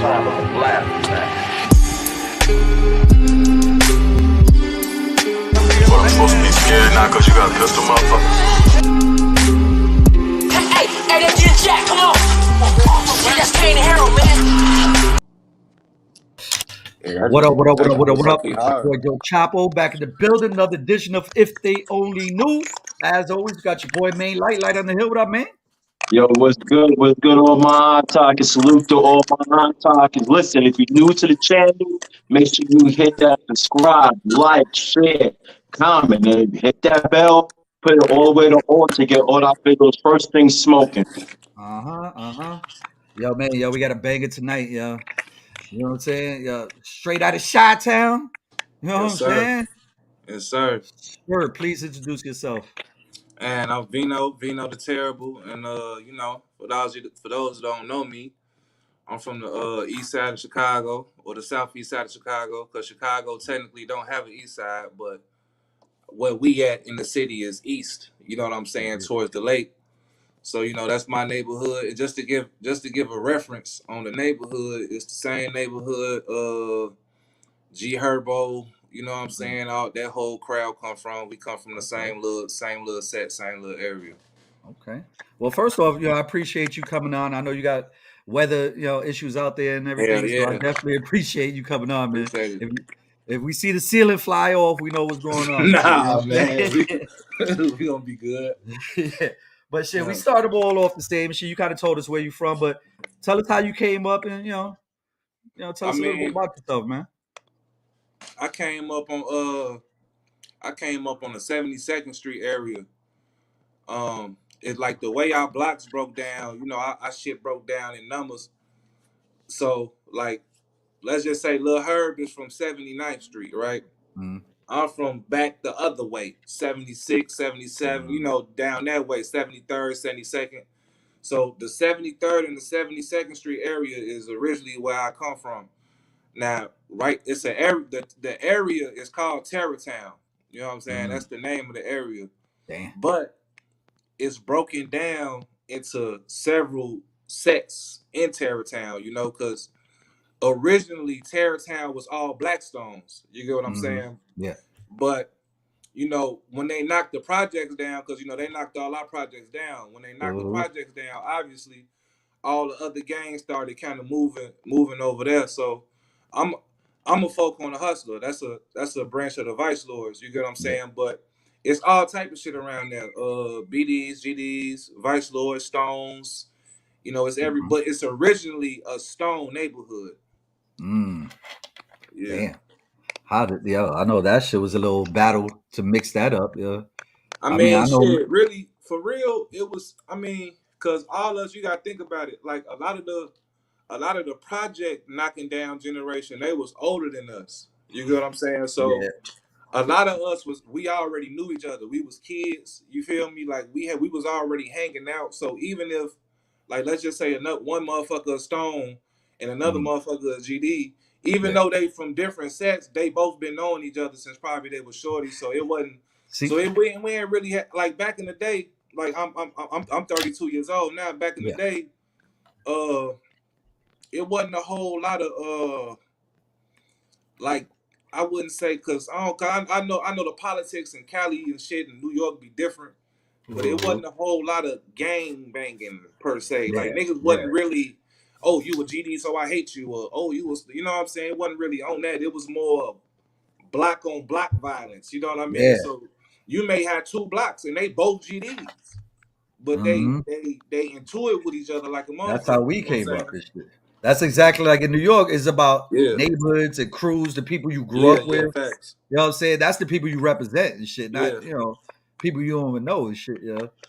time of a blast, man. Well, I'm supposed to be scared now because you got a pistol, motherfucker. Hey, that G Jack, come on. That's Kane and Harold, man. Yeah, What up, what up, what up, what up, what up? Fucking It's your hard. boy Joe Chapo back in the building. Another edition of If They Only Knew. As always, got your boy Main Light on the hill. What up, man? Yo, what's good? What's good, all my talking? Salute to all my talking. Listen, if you're new to the channel, make sure you hit that subscribe, like, share, comment, and hit that bell. Put it all the way to on to get all our videos first thing smoking. Yo, man, we got a banger tonight, yo. You know what I'm saying? Yo, straight out of Chi-Town. You know Yes, what I'm sir. saying? Yes, sir. Sure, please introduce yourself. And I'm Vino the Terrible. And you know, for those who don't know me, I'm from the east side of Chicago or the southeast side of Chicago, because Chicago technically don't have an east side, but where we at in the city is east. You know what I'm saying? Towards the lake. So you know that's my neighborhood. And just to give a reference on the neighborhood, it's the same neighborhood G Herbo, you know what I'm saying? All that whole crowd come from. We come from the same little set, same little area. Okay. Well, first off, I appreciate you coming on. I know you got weather, issues out there and everything. Hell So I yeah. definitely appreciate you coming on, man. Appreciate it. If we see the ceiling fly off, we know what's going on. Nah, man. We gonna be good. Yeah. But shit, we Yeah. started all off the same shit. You kind of told us where you from, but tell us how you came up and tell us a little bit about yourself, man. I came up on the 72nd Street area. It's like the way our blocks broke down, our shit broke down in numbers. So like, let's just say Lil Herb is from 79th Street, right? Mm-hmm. I'm from back the other way, 76, 77, down that way, 73rd, 72nd. So the 73rd and the 72nd Street area is originally where I come from. Now, right, it's an area. The area is called Terrortown. You know what I'm saying? Mm-hmm. That's the name of the area. Damn. But it's broken down into several sets in Terrortown. Because originally Terrortown was all Blackstones. You get what I'm saying? Yeah. But when they knocked the projects down, because they knocked all our projects down. When they knocked the projects down, obviously all the other gangs started kind of moving over there. So I'm a folk on the hustler. That's a branch of the Vice Lords. You get what I'm saying? Yeah. But it's all type of shit around there. BDs, GDs, Vice Lords, Stones. It's but it's originally a Stone neighborhood. Yeah. Damn. I know that shit was a little battle to mix that up. Yeah. I mean shit, really, for real, it was. Cause all us, you gotta think about it. Like a lot of the project knocking down generation, they was older than us. You get what I'm saying? So a lot of us we already knew each other. We was kids. You feel me? Like we was already hanging out. So even if, like, let's just say one motherfucker a Stone and another motherfucker a GD, even though they from different sets, they both been knowing each other since probably they was shorty. So it wasn't. We ain't really like back in the day. Like I'm 32 years old now. Back in the day, it wasn't a whole lot of like, I wouldn't say, cause I know the politics in Cali and shit in New York be different, but it wasn't a whole lot of gang banging per se. Like niggas wasn't really, oh, you a GD so I hate you, or oh, you was, you know what I'm saying? It wasn't really on that. It was more block on block violence. You know what I mean? So you may have two blocks and they both GDs, but they into it with each other like a motherfucker. That's how we came up this shit. That's exactly like in New York. It's about neighborhoods and crews, the people you grew up with. Facts. You know what I'm saying? That's the people you represent and shit. Not people you don't even know and shit.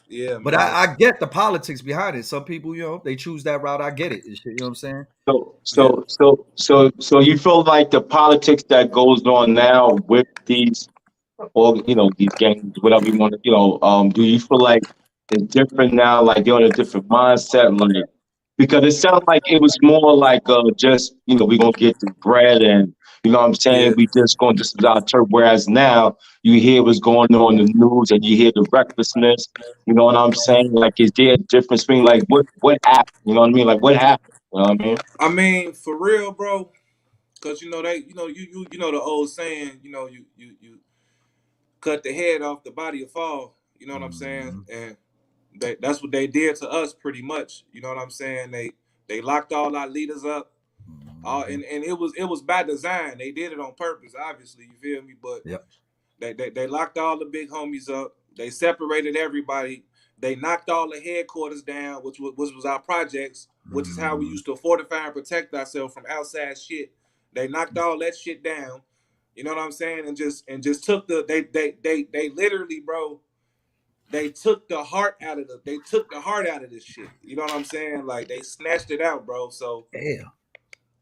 Yeah. But I get the politics behind it. Some people, they choose that route. I get it and shit. You know what I'm saying? So you feel like the politics that goes on now with these, or these gangs, whatever you want to, do you feel like it's different now? Like they're on a different mindset, like, because it sounds like it was more like just we gonna get the bread and you know what I'm saying, we just going, this is our turf. Whereas now you hear what's going on in the news and you hear the recklessness. You know what I'm saying? Like, is there a difference between like what happened? You know what I mean? Like what happened? You know what I mean? I mean, for real, bro. Cause you know you know the old saying, you cut the head off, the body will fall. You know what I'm saying? And that's what they did to us pretty much. You know what I'm saying? They locked all our leaders up. And it was by design. They did it on purpose, obviously, you feel me? But Yep. they locked all the big homies up. They separated everybody. They knocked all the headquarters down, which was our projects, which is how we used to fortify and protect ourselves from outside shit. They knocked all that shit down. You know what I'm saying? And just took they literally, bro, they took the heart out of this shit. You know what I'm saying? Like they snatched it out, bro. So Damn.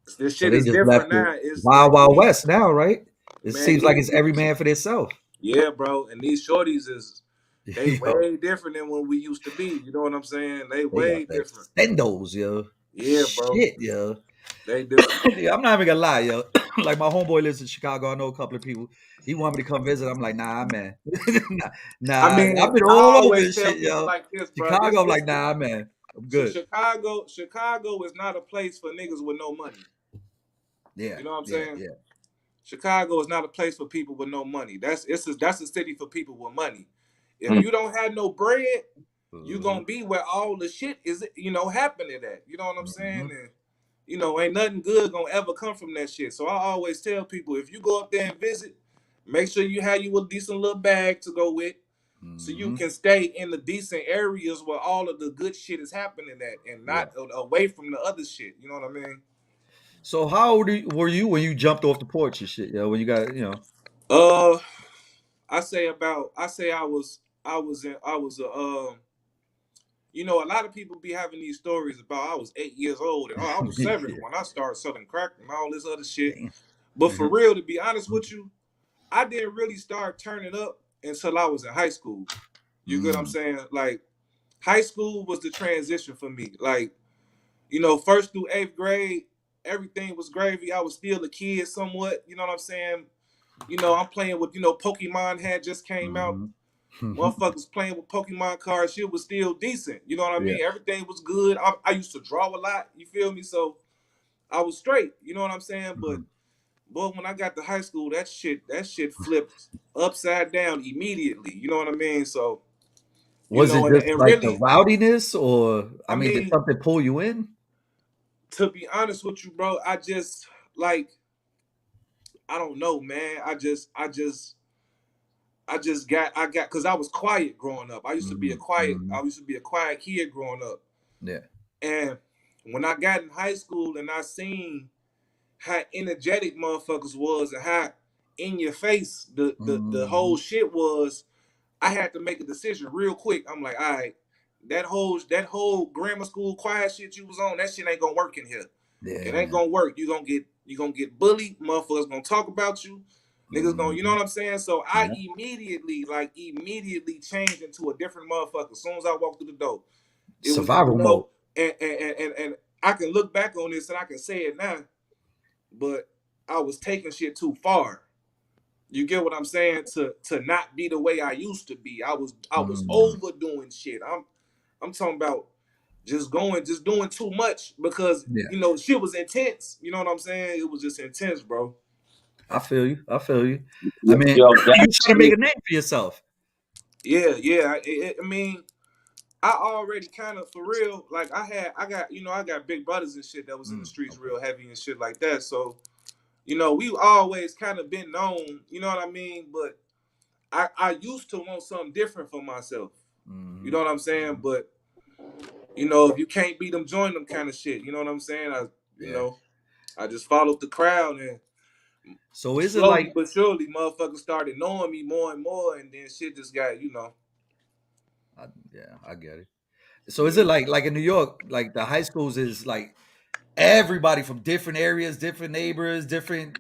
this So shit they is just different left now. it It's wild, like wild west now, right? It man, seems like it's every man for themselves. yeah, bro. And these shorties they Yo, way different than when we used to be. You know what I'm saying? They they way got that different. stendos, yo. Yeah, bro. Shit, yo. They different. Yeah, I'm not even gonna lie, yo. Like my homeboy lives in Chicago. I know a couple of people. He wanted me to come visit. I'm like, nah, man. nah, I mean, I've been I all over always this tell shit, people yo. like this, bro. Chicago, I'm like, nah, man. I'm good. Chicago is not a place for niggas with no money. Yeah. You know what I'm saying? Yeah. Chicago is not a place for people with no money. That's a city for people with money. If you don't have no bread, you gonna be where all the shit is, happening at. You know what I'm saying? And ain't nothing good gonna ever come from that shit. So I always tell people, if you go up there and visit, make sure you have you a decent little bag to go with, so you can stay in the decent areas where all of the good shit is happening at, and not away from the other shit. You know what I mean? So how old were you when you jumped off the porch and shit, yo? When you got, I say I was a lot of people be having these stories about I was 8 years old and I was 7 when I started selling crack and all this other shit. Damn. But for real, to be honest with you, I didn't really start turning up until I was in high school. You get what I'm saying? Like, high school was the transition for me. Like, first through 8th grade, everything was gravy. I was still a kid somewhat. You know what I'm saying? I'm playing with, Pokemon had just came out. Motherfuckers playing with Pokemon cards. Shit was still decent. You know what I mean? Everything was good. I used to draw a lot. You feel me? So I was straight. You know what I'm saying? But boy, when I got to high school, that shit flipped upside down immediately. You know what I mean? So Was it just and like really, the rowdiness, or I did mean, something pull you in? to be honest with you, bro, I just I don't know, man. I got because I was quiet growing up. I used to be a quiet kid growing up. Yeah. And when I got in high school and I seen how energetic motherfuckers was and how in your face the whole shit was, I had to make a decision real quick. I'm like, all right, that whole grammar school quiet shit you was on, that shit ain't gonna work in here. Yeah. It ain't gonna work. You gonna get bullied. Motherfuckers gonna talk about you. Niggas gonna, you know what I'm saying? So I immediately changed into a different motherfucker as soon as I walked through the door. It Survival mode. And I can look back on this and I can say it now, but I was taking shit too far. You get what I'm saying? To not be the way I used to be. I was overdoing shit. I'm talking about just doing too much because shit was intense. You know what I'm saying? It was just intense, bro. I feel you. I mean, Yo, you trying to make a name for yourself. Yeah. I mean, I already kind of, for real, like I got big brothers and shit that was in the streets real heavy and shit like that. So, we always kind of been known, you know what I mean? But I used to want something different for myself. You know what I'm saying? But, if you can't beat them, join them kind of shit. You know what I'm saying? I just followed the crowd, and so is slowly it like, but surely motherfuckers started knowing me more and more, and then shit just got, I get it. So is it like in New York, like the high schools is like everybody from different areas, different neighbors, different,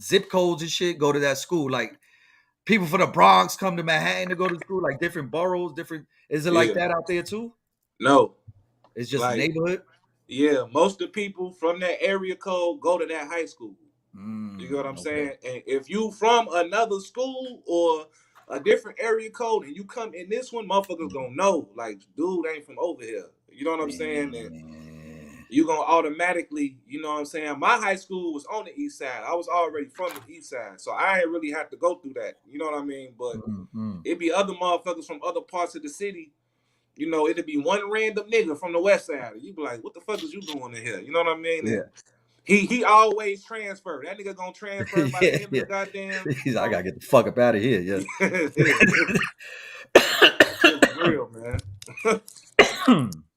zip codes and shit go to that school? Like people from the Bronx come to Manhattan to go to school, like different boroughs, is it like that out there too? No. It's just a neighborhood? Yeah, most of the people from that area code go to that high school. You get what I'm saying? And if you from another school or a different area code and you come in this one, motherfuckers gonna know, like, dude ain't from over here. You know what I'm saying? And you're gonna automatically, you know what I'm saying? My high school was on the east side. I was already from the east side, so I ain't really have to go through that. You know what I mean? But it'd be other motherfuckers from other parts of the city. You know, it'd be one random nigga from the west side. You be like, what the fuck is you doing in here? You know what I mean? Yeah. And he always transferred. That nigga gonna transfer by the end of the goddamn. He's like, I gotta get the fuck up out of here. Yeah. It's real, man.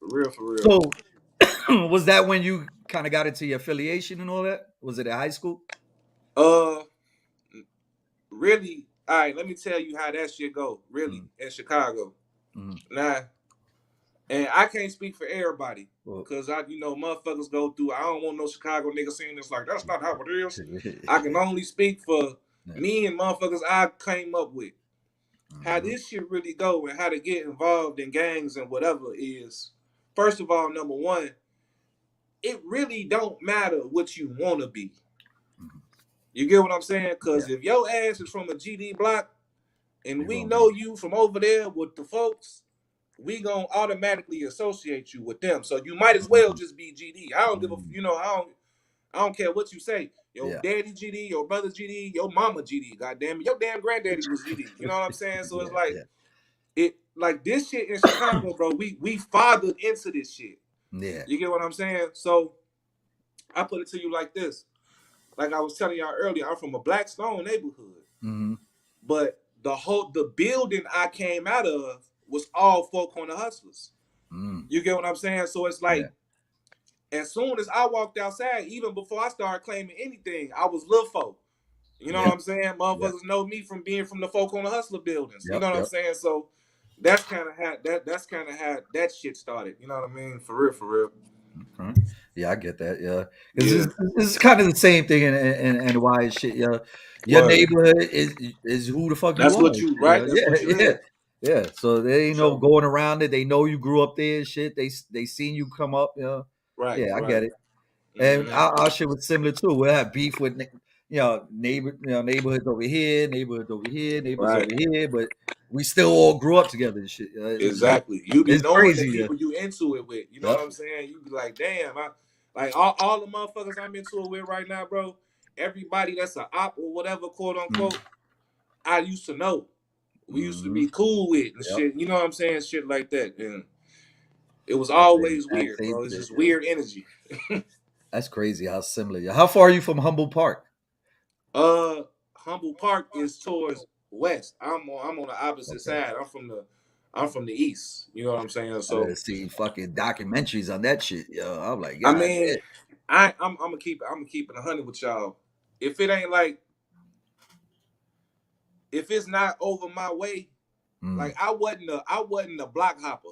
For real. So, was that when you kind of got into your affiliation and all that? Was it at high school? Really. All right, let me tell you how that shit go. Really, in Chicago. Nah, and I can't speak for everybody because motherfuckers go through. I don't want no Chicago nigga saying this like that's not how it is. I can only speak for me and motherfuckers I came up with. How this shit really go and how to get involved in gangs and whatever is, first of all, number one, it really don't matter what you want to be. You get what I'm saying? Because if your ass is from a GD block and we know you from over there with the folks, we gonna automatically associate you with them. So you might as well just be GD. I don't give a, I don't care what you say. Your daddy GD, your brother GD, your mama GD. Goddamn it, your damn granddaddy was GD. You know what I'm saying? So it's like it like this shit in Chicago, bro. We fathered into this shit. Yeah, you get what I'm saying? So I put it to you like this. Like I was telling y'all earlier, I'm from a Blackstone neighborhood, but the building I came out of was all Four Corner Hustlers. You get what I'm saying? So it's like, as soon as I walked outside, even before I started claiming anything, I was Lil Fo. You know what I'm saying? Motherfuckers know me from being from the Four Corner Hustler buildings. You know what I'm saying? So that's kind of how that shit started. You know what I mean? For real. Okay. Yeah, I get that. Yeah, because it's kind of the same thing in why shit. Yeah, your neighborhood is who the fuck that's you are. What you right? That's what you yeah. So they ain't no going around it. They know you grew up there and shit. They seen you come up. Right. Yeah, I get it. And our shit was similar too. We'll have beef with neighborhoods over here, neighborhoods over here, but we still all grew up together and shit. Exactly. You be knowing the people you into it with. You know what I'm saying? You be like, damn, like all the motherfuckers I'm into it with right now, bro. Everybody that's an op or whatever, quote unquote, I used to know. We used to be cool with and shit. You know what I'm saying? Shit like that. And it was always weird, bro. It's just weird energy. That's crazy how similar. How far are you from Humboldt Park? Humboldt Park is towards west. I'm on the opposite side. I'm from the east. You know what I'm saying? So I see fucking documentaries on that shit. Yo, I'm like, I mean, I'm gonna keep it 100 with y'all. If it ain't like, if it's not over my way, like I wasn't a block hopper.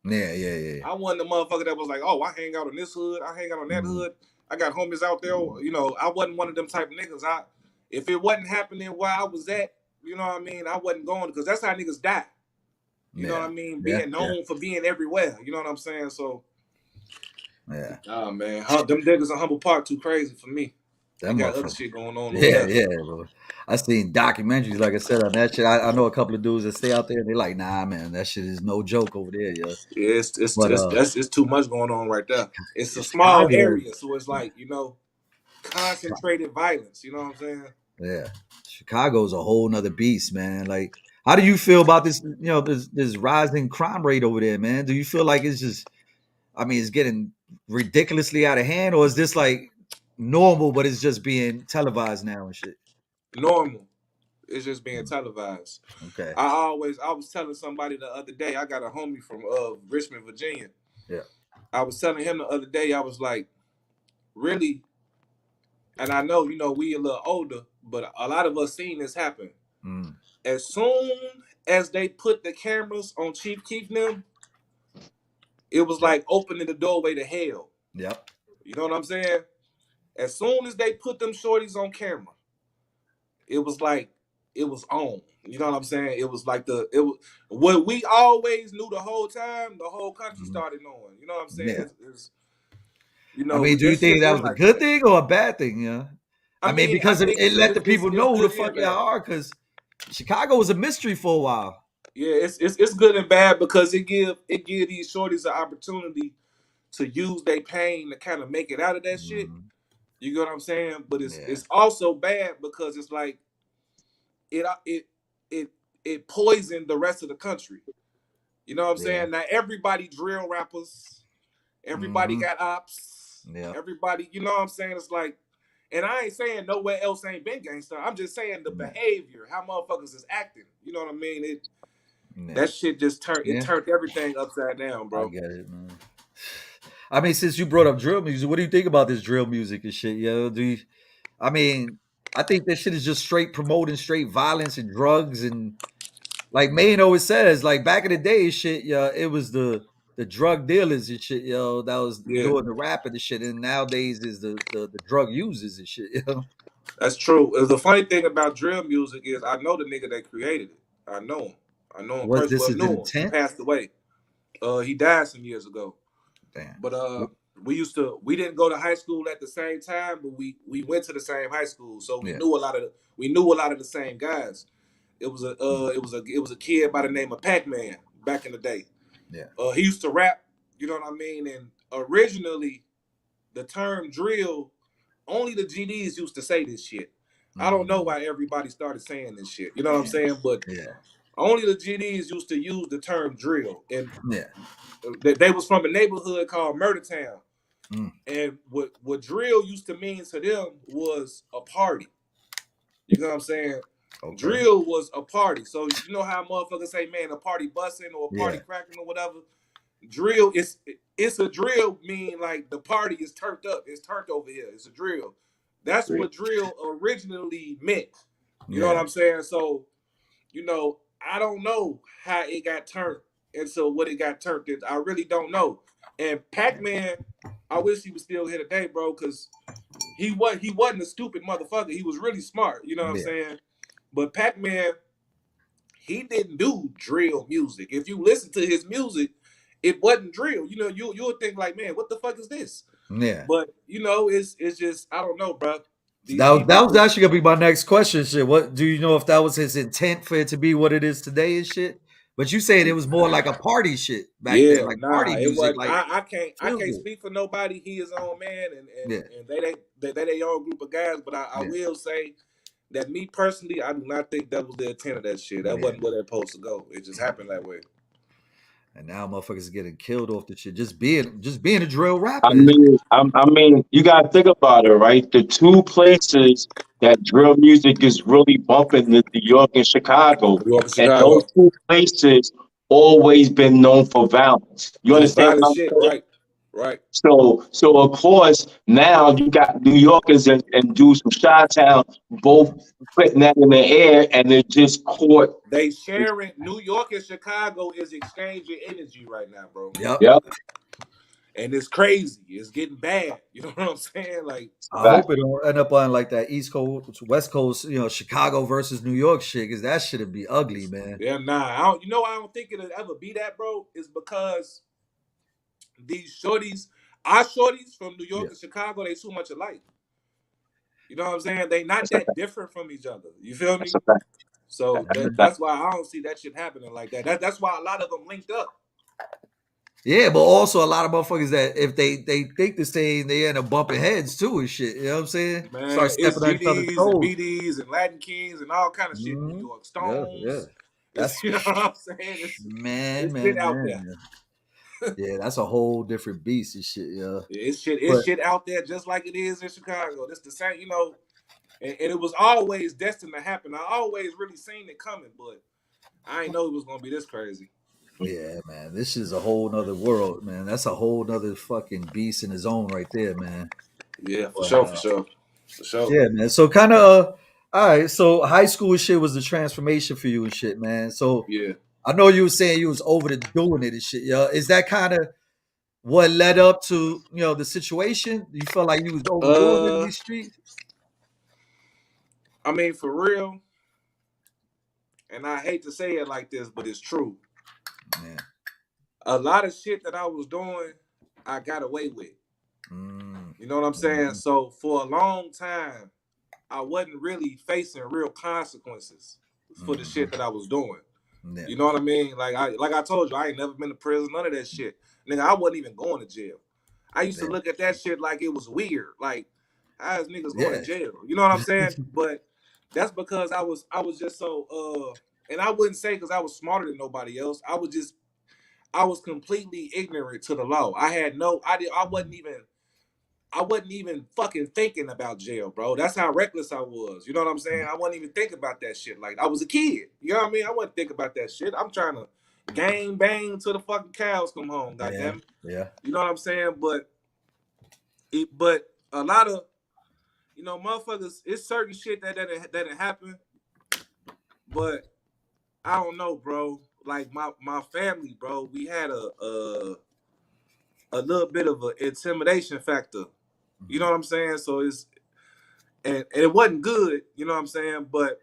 Yeah. I wasn't the motherfucker that was like, oh, I hang out in this hood, I hang out on that hood. I got homies out there. You know, I wasn't one of them type of niggas. If it wasn't happening where I was at, you know what I mean, I wasn't going, because that's how niggas die. You know what I mean? Being known for being everywhere. You know what I'm saying? So, oh man, them niggas in Humboldt Park too crazy for me. They got other shit going on. Bro. I seen documentaries, like I said, on that shit. I know a couple of dudes that stay out there and they're like, nah, man, that shit is no joke over there, yo. Yeah, it's too much going on right there. It's a small area, so it's like, concentrated violence. You know what I'm saying? Yeah, Chicago's a whole nother beast, man. Like, how do you feel about this? This rising crime rate over there, man. Do you feel like it's just, it's getting ridiculously out of hand, or is this like normal, but it's just being televised now and shit? Normal. It's just being televised. Okay. I was telling somebody the other day, I got a homie from Richmond, Virginia. Yeah. I was telling him the other day, I was like, really, and I know, we a little older, but a lot of us seen this happen. As soon as they put the cameras on Chief Keef them, it was like opening the doorway to hell. Yep. You know what I'm saying? As soon as they put them shorties on camera, it was like, it was on. You know what I'm saying? It was like what we always knew the whole time, the whole country started knowing. You know what I'm saying? Yeah. Do you think that was a good thing or a bad thing? Yeah. I mean, because it let the people know who the fuck y'all are, because Chicago was a mystery for a while. Yeah, it's good and bad, because it give these shorties an opportunity to use their pain to kind of make it out of that shit. Mhm. You get what I'm saying? But Yeah. it's also bad because it's like it poisoned the rest of the country. You know what I'm Yeah. saying? Now everybody drill rappers, everybody Mhm. got ops, Yeah. everybody, you know what I'm saying? It's like, and I ain't saying nowhere else ain't been gangster. I'm just saying the Yeah. behavior, how motherfuckers is acting. You know what I mean? Yeah. That shit just turned Yeah. everything upside down, I bro. get it, man. I mean, since you brought up drill music, what do you think about this drill music and shit? Yo, I mean, I think this shit is just straight promoting straight violence and drugs, and like Maine always says, like back in the day, shit, yeah, it was the drug dealers and shit, yo, that was Yeah. doing the rapping and shit, and nowadays is the drug users and shit, yo. That's true. The funny thing about drill music is I know the nigga that created it. I know him. I know him What personally. this Well, is knew an him. He intent? passed away. He died some years ago. Damn. But we didn't go to high school at the same time, but we went to the same high school, so we Yeah. knew a lot of the same guys. It was a kid by the name of Pac-Man back in the day. Yeah. He used to rap, you know what I mean? And originally the term drill, only the GDs used to say this shit. I don't know why everybody started saying this shit. You know what I'm saying? But Yeah. only the GDs used to use the term drill. And Yeah. they was from a neighborhood called Murder Town. Mm. And what drill used to mean to them was a party. You know what I'm saying? Okay. Drill was a party. So you know how motherfuckers say, man, a party busting or a party cracking or whatever? Drill, it's a drill mean like the party is turned up. It's turned over here. It's a drill. That's what drill originally meant. You know what I'm saying? So, you know, I don't know how it got turned into what it got turned into. I really don't know. And Pac-Man, I wish he was still here today, bro, because he wasn't a stupid motherfucker. He was really smart. You know what I'm saying? But Pac-Man, he didn't do drill music. If you listen to his music, it wasn't drill. You know, you'll think like, man, what the fuck is this? Yeah. But you know, it's just I don't know, bro. That was actually gonna be my next question. Shit, what do you know if that was his intent for it to be what it is today and shit? But you saying it was more like a party shit back then, like party it music. wasn't. Like I can't speak for nobody. He his own man, and they their own group of guys. But I will say that me personally, I do not think that was the intent of that shit. That wasn't where they're supposed to go. It just happened that way. And now motherfuckers are getting killed off the shit. Just being a drill rapper. I mean, you gotta think about it, right? The two places that drill music is really bumping is New York and Chicago. And those two places always been known for violence. You understand what I'm saying? Right. Right. So of course now you got New Yorkers and dudes from Chi-Town both putting that in the air, and they're just caught. They sharing. New York and Chicago is exchanging energy right now, bro. Yep. And it's crazy. It's getting bad. You know what I'm saying? Like, I hope it don't end up on like that East Coast, West Coast, you know, Chicago versus New York shit, because that shit'd be ugly, man. Yeah, nah. I don't think it'll ever be that, bro. It's because these our shorties from New York and Chicago, they too much alike. You know what I'm saying? They not that different from each other. You feel me? So that's why I don't see that shit happening like that. That's why a lot of them linked up. Yeah, but also a lot of motherfuckers that if they think the same, they end up bumping heads too and shit. You know what I'm saying? Man, start stepping on each other's GDs toes. and BDs and Latin Kings and all kind of shit in New York. Stones. That's you know what I'm saying? It's shit out there. Yeah, that's a whole different beast and shit, yeah. It's shit out there just like it is in Chicago. That's the same, you know, and it was always destined to happen. I always really seen it coming, but I ain't know it was gonna be this crazy. Yeah, man. This is a whole nother world, man. That's a whole nother fucking beast in his own right there, man. Yeah, for sure. Yeah, man. So kind of all right, so high school shit was the transformation for you and shit, man. So yeah. I know you were saying you was over to doing it and shit, yo. Is that kind of what led up to, you know, the situation? You felt like you was overdoing it in these streets? I mean, for real, and I hate to say it like this, but it's true. Yeah. A lot of shit that I was doing, I got away with. You know what I'm saying? So for a long time, I wasn't really facing real consequences for the shit that I was doing. Yeah. You know what I mean? Like I told you, I ain't never been to prison, none of that shit. Nigga, I wasn't even going to jail. I used to look at that shit like it was weird. Like, how is niggas going Yeah. to jail? You know what I'm saying? But that's because I was just so and I wouldn't say because I was smarter than nobody else. I was completely ignorant to the law. I wasn't even fucking thinking about jail, bro. That's how reckless I was. You know what I'm saying? I wasn't even thinking about that shit. Like, I was a kid. You know what I mean? I wasn't thinking about that shit. I'm trying to gang bang till the fucking cows come home, goddamn. Yeah. You know what I'm saying? But a lot of, you know, motherfuckers, it's certain shit that happen. But I don't know, bro. Like my family, bro, we had a little bit of an intimidation factor. You know what I'm saying? So and it wasn't good, you know what I'm saying? But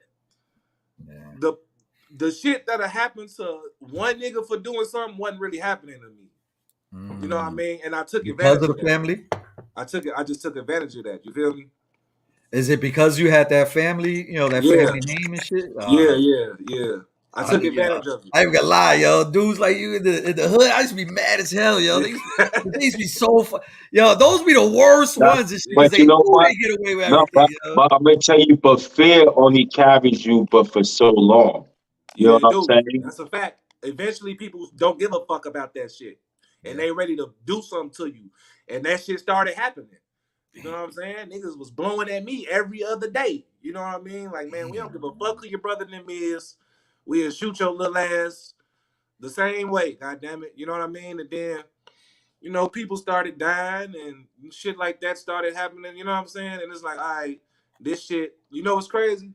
the shit that happened to one nigga for doing something wasn't really happening to me. You know what I mean? And I took advantage of the family. I just took advantage of that. You feel me? Is it because you had that family, you know, that family name and shit? Yeah. I took advantage of it. I ain't gonna lie, yo. Dudes like you in the hood, I used to be mad as hell, yo. They used to be so fun. Yo, those be the worst ones. And shit, but they you know what? They get away with everything, but I'm gonna tell you, but fear only carries you but for so long. You know what I'm saying? That's a fact. Eventually, people don't give a fuck about that shit, and they ready to do something to you, and that shit started happening. You know what I'm saying? Niggas was blowing at me every other day. You know what I mean? Like, man, we don't give a fuck who your brother them is. We'll shoot your little ass the same way. God damn it. You know what I mean? And then, you know, people started dying and shit like that started happening. You know what I'm saying? And it's like, all right, this shit. You know what's crazy?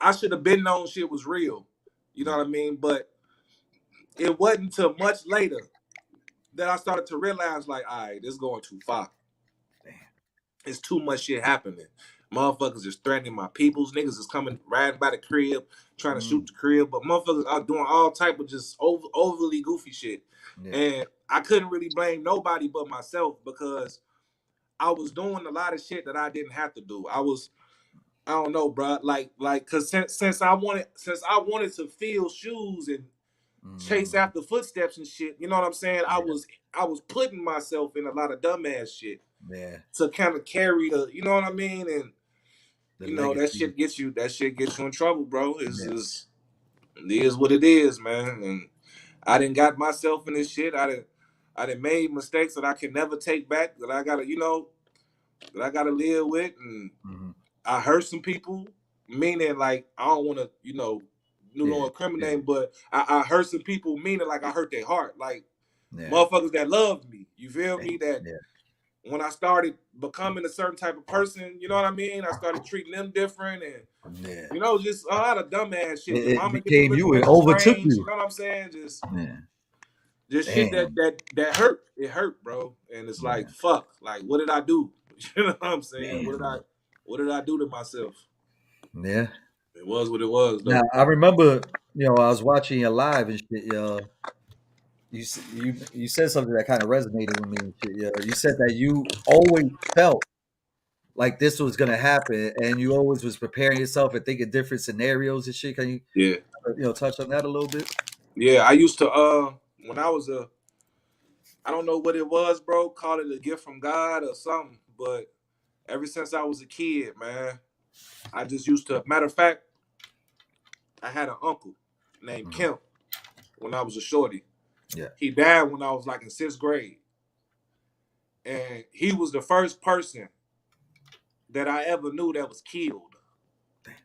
I should have been known shit was real. You know what I mean? But it wasn't until much later that I started to realize, like, all right, this is going too far. It's too much shit happening. Motherfuckers is threatening my peoples. Niggas is coming riding by the crib, trying to shoot the crib. But motherfuckers are doing all type of just overly goofy shit. Yeah. And I couldn't really blame nobody but myself because I was doing a lot of shit that I didn't have to do. I don't know, bro. Like, cause since I wanted to feel shoes and chase after footsteps and shit, you know what I'm saying? Yeah. I was putting myself in a lot of dumbass shit. Yeah. To kind of carry the, you know what I mean? And you know, that shit gets you in trouble, bro. It is what it is, man. And I done got myself in this shit. I done made mistakes that I can never take back, that I gotta live with. And I hurt some people, meaning like I don't wanna, incriminate, but I hurt some people, meaning like I hurt their heart. Like motherfuckers that loved me. You feel me? That when I started becoming a certain type of person, you know what I mean? I started treating them different and, you know, just a lot of dumbass shit. It became you. It overtook you. You know what I'm saying? Just shit that hurt. It hurt, bro. And it's like, fuck. Like, what did I do? You know what I'm saying? What did I do to myself? Yeah. It was what it was, though. Now, I remember, you know, I was watching you live and shit, you said something that kind of resonated with me. You said that you always felt like this was gonna happen, and you always was preparing yourself and thinking different scenarios and shit. Can you, touch on that a little bit? Yeah, I used to when I was I don't know what it was, bro. Call it a gift from God or something. But ever since I was a kid, man, I just used to. Matter of fact, I had an uncle named Kemp when I was a shorty. Yeah. He died when I was like in 6th grade. And he was the first person that I ever knew that was killed.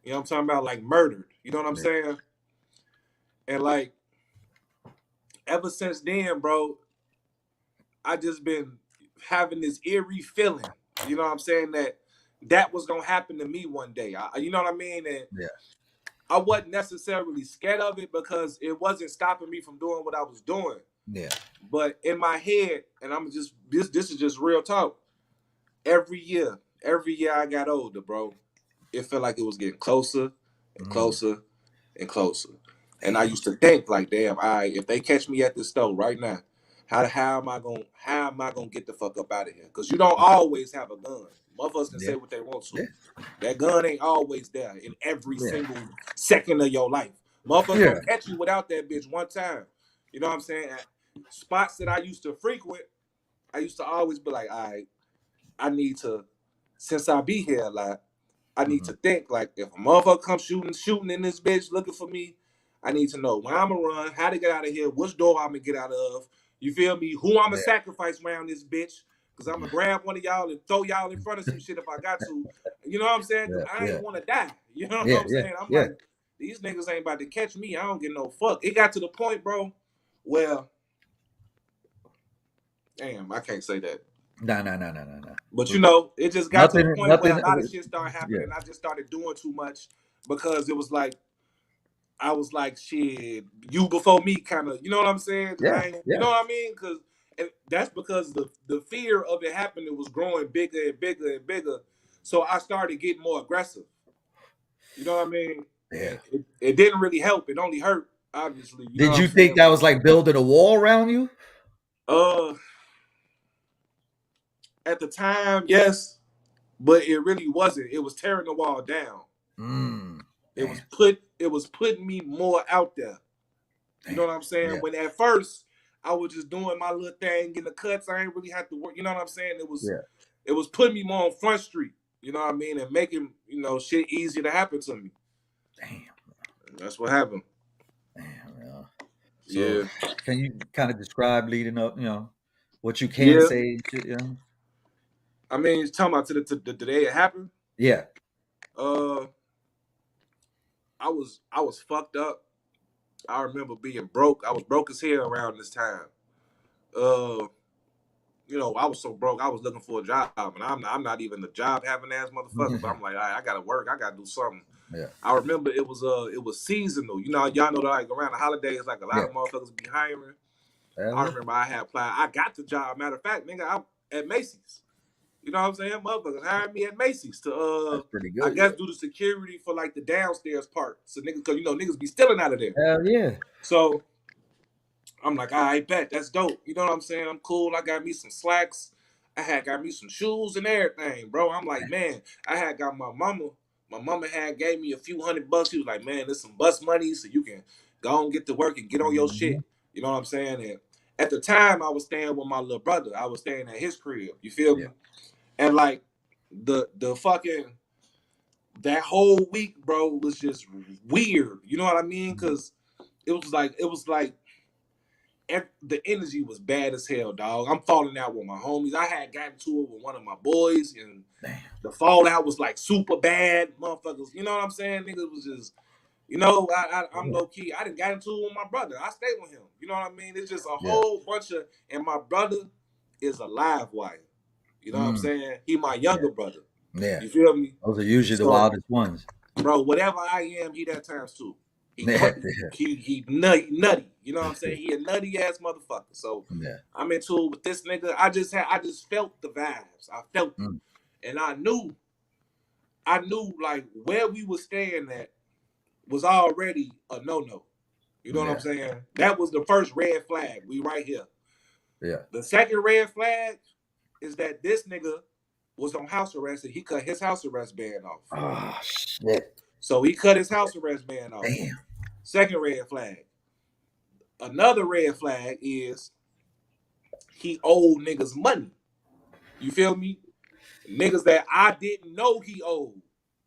You know what I'm talking about? Like murdered. You know what I'm saying? And like, ever since then, bro, I just been having this eerie feeling. You know what I'm saying? That was going to happen to me one day. You know what I mean? And I wasn't necessarily scared of it because it wasn't stopping me from doing what I was doing. Yeah. But in my head, and I'm just this is just real talk. Every year I got older, bro, it felt like it was getting closer and closer and closer. And I used to think like, damn, if they catch me at this store right now, how am I gonna get the fuck up out of here? Because you don't always have a gun. Motherfuckers can say what they want to. Yeah. That gun ain't always there in every single second of your life. Motherfuckers gonna catch you without that bitch one time. You know what I'm saying? Spots that I used to frequent, I used to always be like, all right, I need to, since I be here a lot, I need to think like if a motherfucker comes shooting in this bitch looking for me, I need to know when I'm gonna run, how to get out of here, which door I'm gonna get out of. You feel me? Who I'm gonna sacrifice around this bitch? Cause I'm gonna grab one of y'all and throw y'all in front of some shit if I got to. You know what I'm saying? Cause I ain't want to die. You know what I'm saying? I'm like, these niggas ain't about to catch me. I don't get no fuck. It got to the point, bro, where, damn, I can't say that. No. But you know, it just got to the point where a lot of shit started happening. And I just started doing too much because it was like, I was like, shit, you before me, kind of, you know what I'm saying? You know what I mean? Because that's because the fear of it happening was growing bigger and bigger and bigger. So I started getting more aggressive. You know what I mean? Yeah. It didn't really help. It only hurt, obviously. Did you think that was like building a wall around you? At the time, yes, but it really wasn't. It was tearing the wall down. It was putting me more out there. You know what I'm saying? Yeah. When at first I was just doing my little thing in the cuts, I ain't really have to work. You know what I'm saying? It was putting me more on Front Street. You know what I mean? And making, you know, shit easier to happen to me. Damn. That's what happened. Damn, bro. So yeah. Can you kind of describe leading up, you know, what you can say? You know? I mean, it's talking about to the day it happened. Yeah. I was fucked up. I remember being broke. I was broke as hell around this time. You know, I was so broke. I was looking for a job, and I'm not even a job having ass motherfucker. But I'm like, I gotta work. I gotta do something. Yeah. I remember it was seasonal. You know, y'all know that like around the holidays, like a lot of motherfuckers be hiring. I remember I had applied. I got the job. Matter of fact, nigga, I'm at Macy's. You know what I'm saying? Motherfuckers hired me at Macy's to That's pretty good, I guess do the security for like the downstairs part. So niggas, cause you know niggas be stealing out of there. Hell yeah. So I'm like, I bet that's dope. You know what I'm saying? I'm cool. I got me some slacks. I had got me some shoes and everything, bro. I'm like, man, I had got my mama. My mama had gave me a few $100. She was like, man, there's some bus money so you can go and get to work and get on your shit. You know what I'm saying? And at the time, I was staying with my little brother. I was staying at his crib. You feel me? And like the fucking that whole week, bro, was just weird. You know what I mean? Because it was like the energy was bad as hell, dog. I'm falling out with my homies. I had gotten to it with one of my boys, and the fallout was like super bad, motherfuckers. You know what I'm saying? Niggas was just, you know, I'm low key. I didn't got into it with my brother. I stayed with him. You know what I mean? It's just a whole bunch of, and my brother is a live wire. You know what I'm saying? He my younger brother. Yeah. You feel me? Those are usually the wildest ones. Bro, whatever I am, he that times two. He nutty. You know what I'm saying? He a nutty ass motherfucker. So I'm into it with this nigga. I just felt the vibes. I felt it. And I knew like where we were staying at was already a no-no. You know what I'm saying? That was the first red flag. We right here. Yeah. The second red flag is that this nigga was on house arrest and he cut his house arrest ban off. Oh shit. So he cut his house arrest ban off. Damn. Second red flag. Another red flag is he owed niggas money. You feel me? Niggas that I didn't know he owed.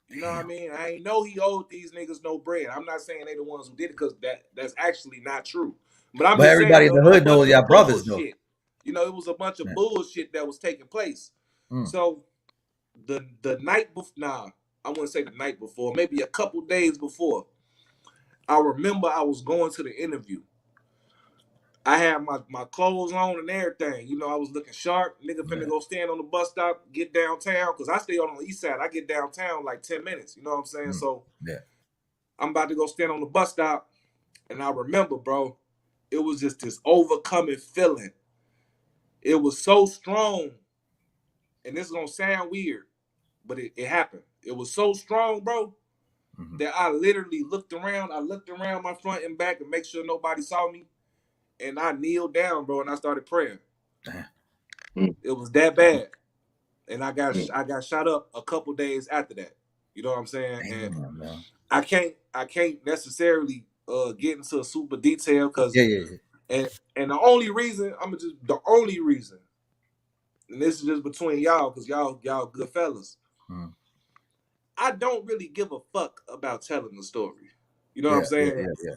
You know what I mean? I ain't know he owed these niggas no bread. I'm not saying they the ones who did it because that's actually not true. But I'm just everybody saying, in the hood knows your brothers know. You know, it was a bunch of bullshit that was taking place. So the night before, I wouldn't say the night before, maybe a couple days before, I remember I was going to the interview. I had my clothes on and everything. You know, I was looking sharp. Nigga finna go stand on the bus stop, get downtown. Because I stay on the east side. I get downtown like 10 minutes. You know what I'm saying? So I'm about to go stand on the bus stop. And I remember, bro, it was just this overcoming feeling. It was so strong. And this is going to sound weird, but it happened. It was so strong, bro, that I literally looked around. I looked around my front and back and make sure nobody saw me. And I kneeled down, bro, and I started praying. It was that bad. And I got shot up a couple days after that. You know what I'm saying? And I can't necessarily get into a super detail because and the only reason and this is just between y'all, because y'all good fellas. Mm. I don't really give a fuck about telling the story. You know what I'm saying? Yeah.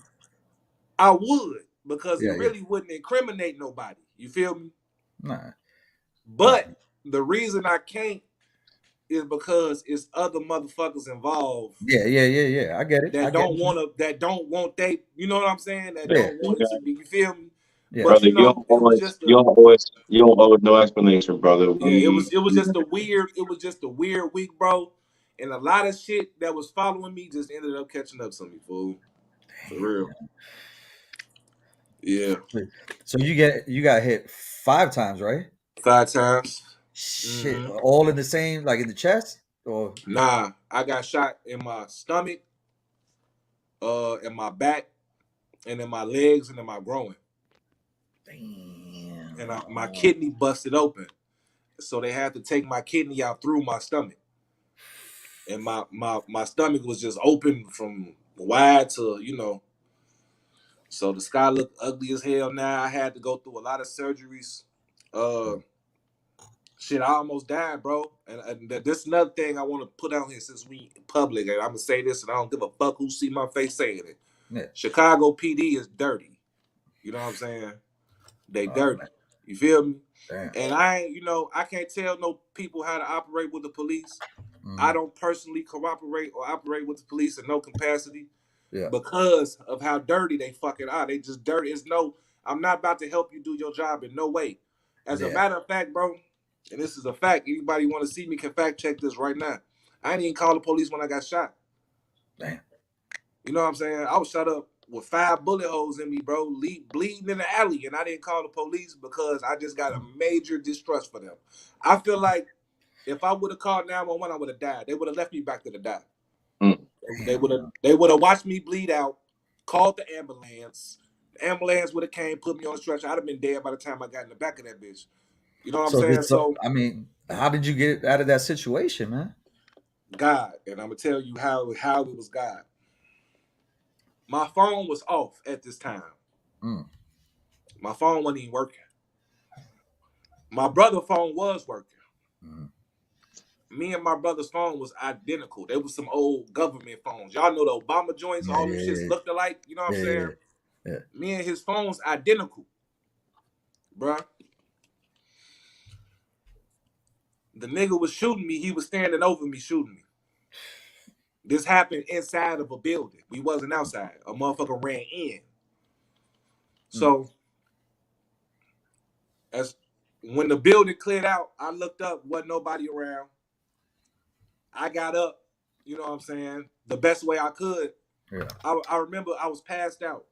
I would, because Yeah, it really wouldn't incriminate nobody. You feel me? Nah. But the reason I can't is because it's other motherfuckers involved. Yeah. I get it. That don't want they, you know what I'm saying? That Yeah. don't want it to be. You feel me? Yeah. But Brother, you know, it was just you don't owe no explanation, brother. it was just a weird week, bro. And a lot of shit that was following me just ended up catching up to me, fool. For real. Yeah. So you got hit 5 times, right? 5 times. Shit, all in the same, like in the chest, or Nah, I got shot in my stomach, in my back, and in my legs, and in my groin. damn. And my kidney busted open, so they had to take my kidney out through my stomach. And my stomach was just open from wide to, you know. So the sky looked ugly as hell. Now I had to go through a lot of surgeries. Shit, I almost died, bro. And this is another thing I want to put out here since we public. And I'm gonna say this, and I don't give a fuck who see my face saying it. Yeah. Chicago PD is dirty. You know what I'm saying? They dirty. Man. You feel me? Damn. And I can't tell no people how to operate with the police. I don't personally cooperate or operate with the police in no capacity. Yeah. Because of how dirty they fucking are. They just dirty. I'm not about to help you do your job in no way. As a matter of fact, bro, and this is a fact, anybody want to see me can fact check this right now. I didn't even call the police when I got shot. Damn. You know what I'm saying? I was shot up with 5 bullet holes in me, bro, bleeding in the alley, and I didn't call the police because I just got a major distrust for them. I feel like if I would have called 911, I would have died. They would have left me back to the die. They would have watched me bleed out, called the ambulance. The ambulance would have came, put me on a stretcher. I'd have been dead by the time I got in the back of that bitch. You know what I'm saying? So I mean, how did you get out of that situation, man? God, and I'm gonna tell you how it was God. My phone was off at this time. My phone wasn't even working. My brother's phone was working. Me and my brother's phone was identical. There was some old government phones. Y'all know the Obama joints, all them shits looked alike. You know what I'm saying? Yeah. Me and his phone's identical. Bruh. The nigga was shooting me. He was standing over me shooting me. This happened inside of a building. We wasn't outside. A motherfucker ran in. So, when the building cleared out, I looked up, wasn't nobody around. I got up, you know what I'm saying, the best way I could. Yeah. I remember I was passed out.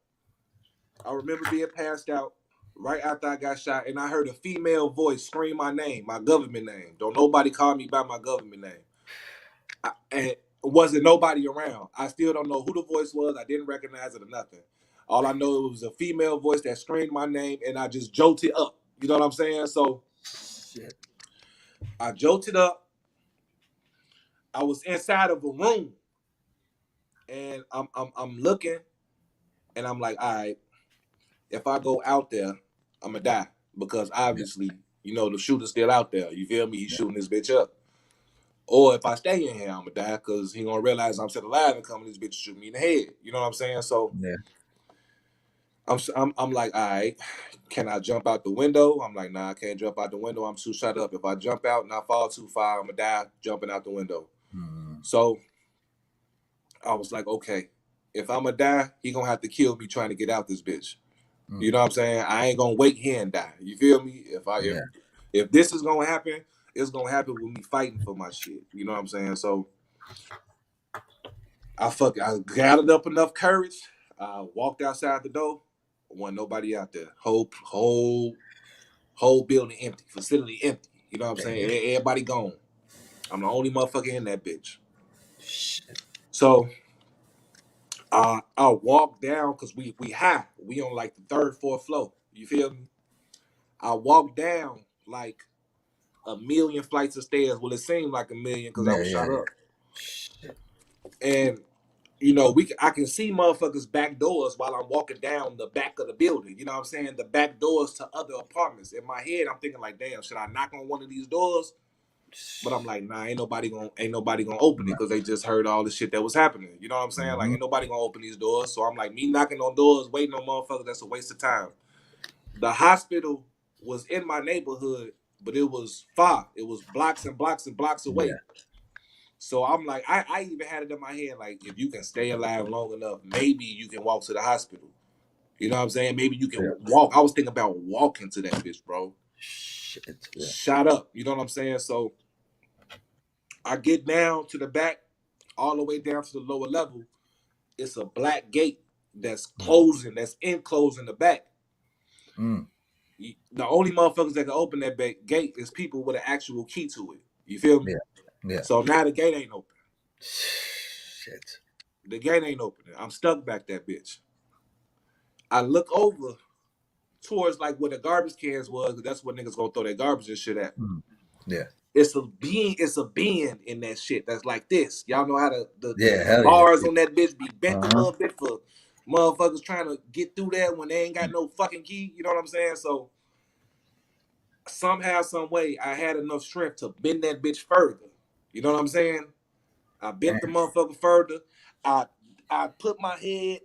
I remember being passed out right after I got shot, and I heard a female voice scream my name, my government name. Don't nobody call me by my government name. And wasn't nobody around. I still don't know who the voice was. I didn't recognize it or nothing. All I know, it was a female voice that screamed my name, and I just jolted up. You know what I'm saying? So, shit. I jolted up. I was inside of a room, and I'm looking, and I'm like, all right, if I go out there, I'm gonna die, because obviously, you know, the shooter's still out there. You feel me? He's shooting this bitch up. Or if I stay in here, I'm gonna die, because he gonna realize I'm still alive and coming this bitch shoot me in the head. You know what I'm saying? So I'm like, all right, can I jump out the window? I'm like, nah, I can't jump out the window. I'm too shut up. If I jump out and I fall too far, I'm gonna die jumping out the window. So I was like, okay, if I'm gonna die, he gonna have to kill me trying to get out this bitch. You know what I'm saying? I ain't gonna wait here and die. You feel me? If this is gonna happen, it's gonna happen with me fighting for my shit. You know what I'm saying? So I gathered up enough courage. I walked outside the door. Wasn't nobody out there. Whole building empty. Facility empty. You know what I'm saying? Everybody gone. I'm the only motherfucker in that bitch. Shit. So I walked down, because we high. We on like the 3rd, 4th floor. You feel me? I walked down like 1,000,000 flights of stairs. Well, it seemed like 1,000,000 because I was shot up. Shit. And you know, I can see motherfuckers' back doors while I'm walking down the back of the building. You know what I'm saying? The back doors to other apartments. In my head, I'm thinking like, damn, should I knock on one of these doors? But I'm like, nah, ain't nobody gonna open it because they just heard all the shit that was happening. You know what I'm saying? Like, ain't nobody gonna open these doors. So I'm like, me knocking on doors, waiting on motherfuckers, that's a waste of time. The hospital was in my neighborhood, but it was far. It was blocks and blocks and blocks away. Yeah. So I'm like, I even had it in my head, like, if you can stay alive long enough, maybe you can walk to the hospital. You know what I'm saying? Maybe you can walk. I was thinking about walking to that bitch, bro. Shit. Yeah. Shut up. You know what I'm saying? So I get down to the back, all the way down to the lower level. It's a black gate that's closing, that's enclosing the back. The only motherfuckers that can open that gate is people with an actual key to it. You feel me? Yeah. So now the gate ain't open. Shit. The gate ain't opening. I'm stuck back that bitch. I look over towards like where the garbage cans was, because that's where niggas gonna throw their garbage and shit at. Yeah. It's a bend in that shit that's like this. Y'all know how the bars on that bitch be bent a little bit for motherfuckers trying to get through there when they ain't got no fucking key. You know what I'm saying? So somehow, some way, I had enough strength to bend that bitch further. You know what I'm saying? I bent the motherfucker further. I put my head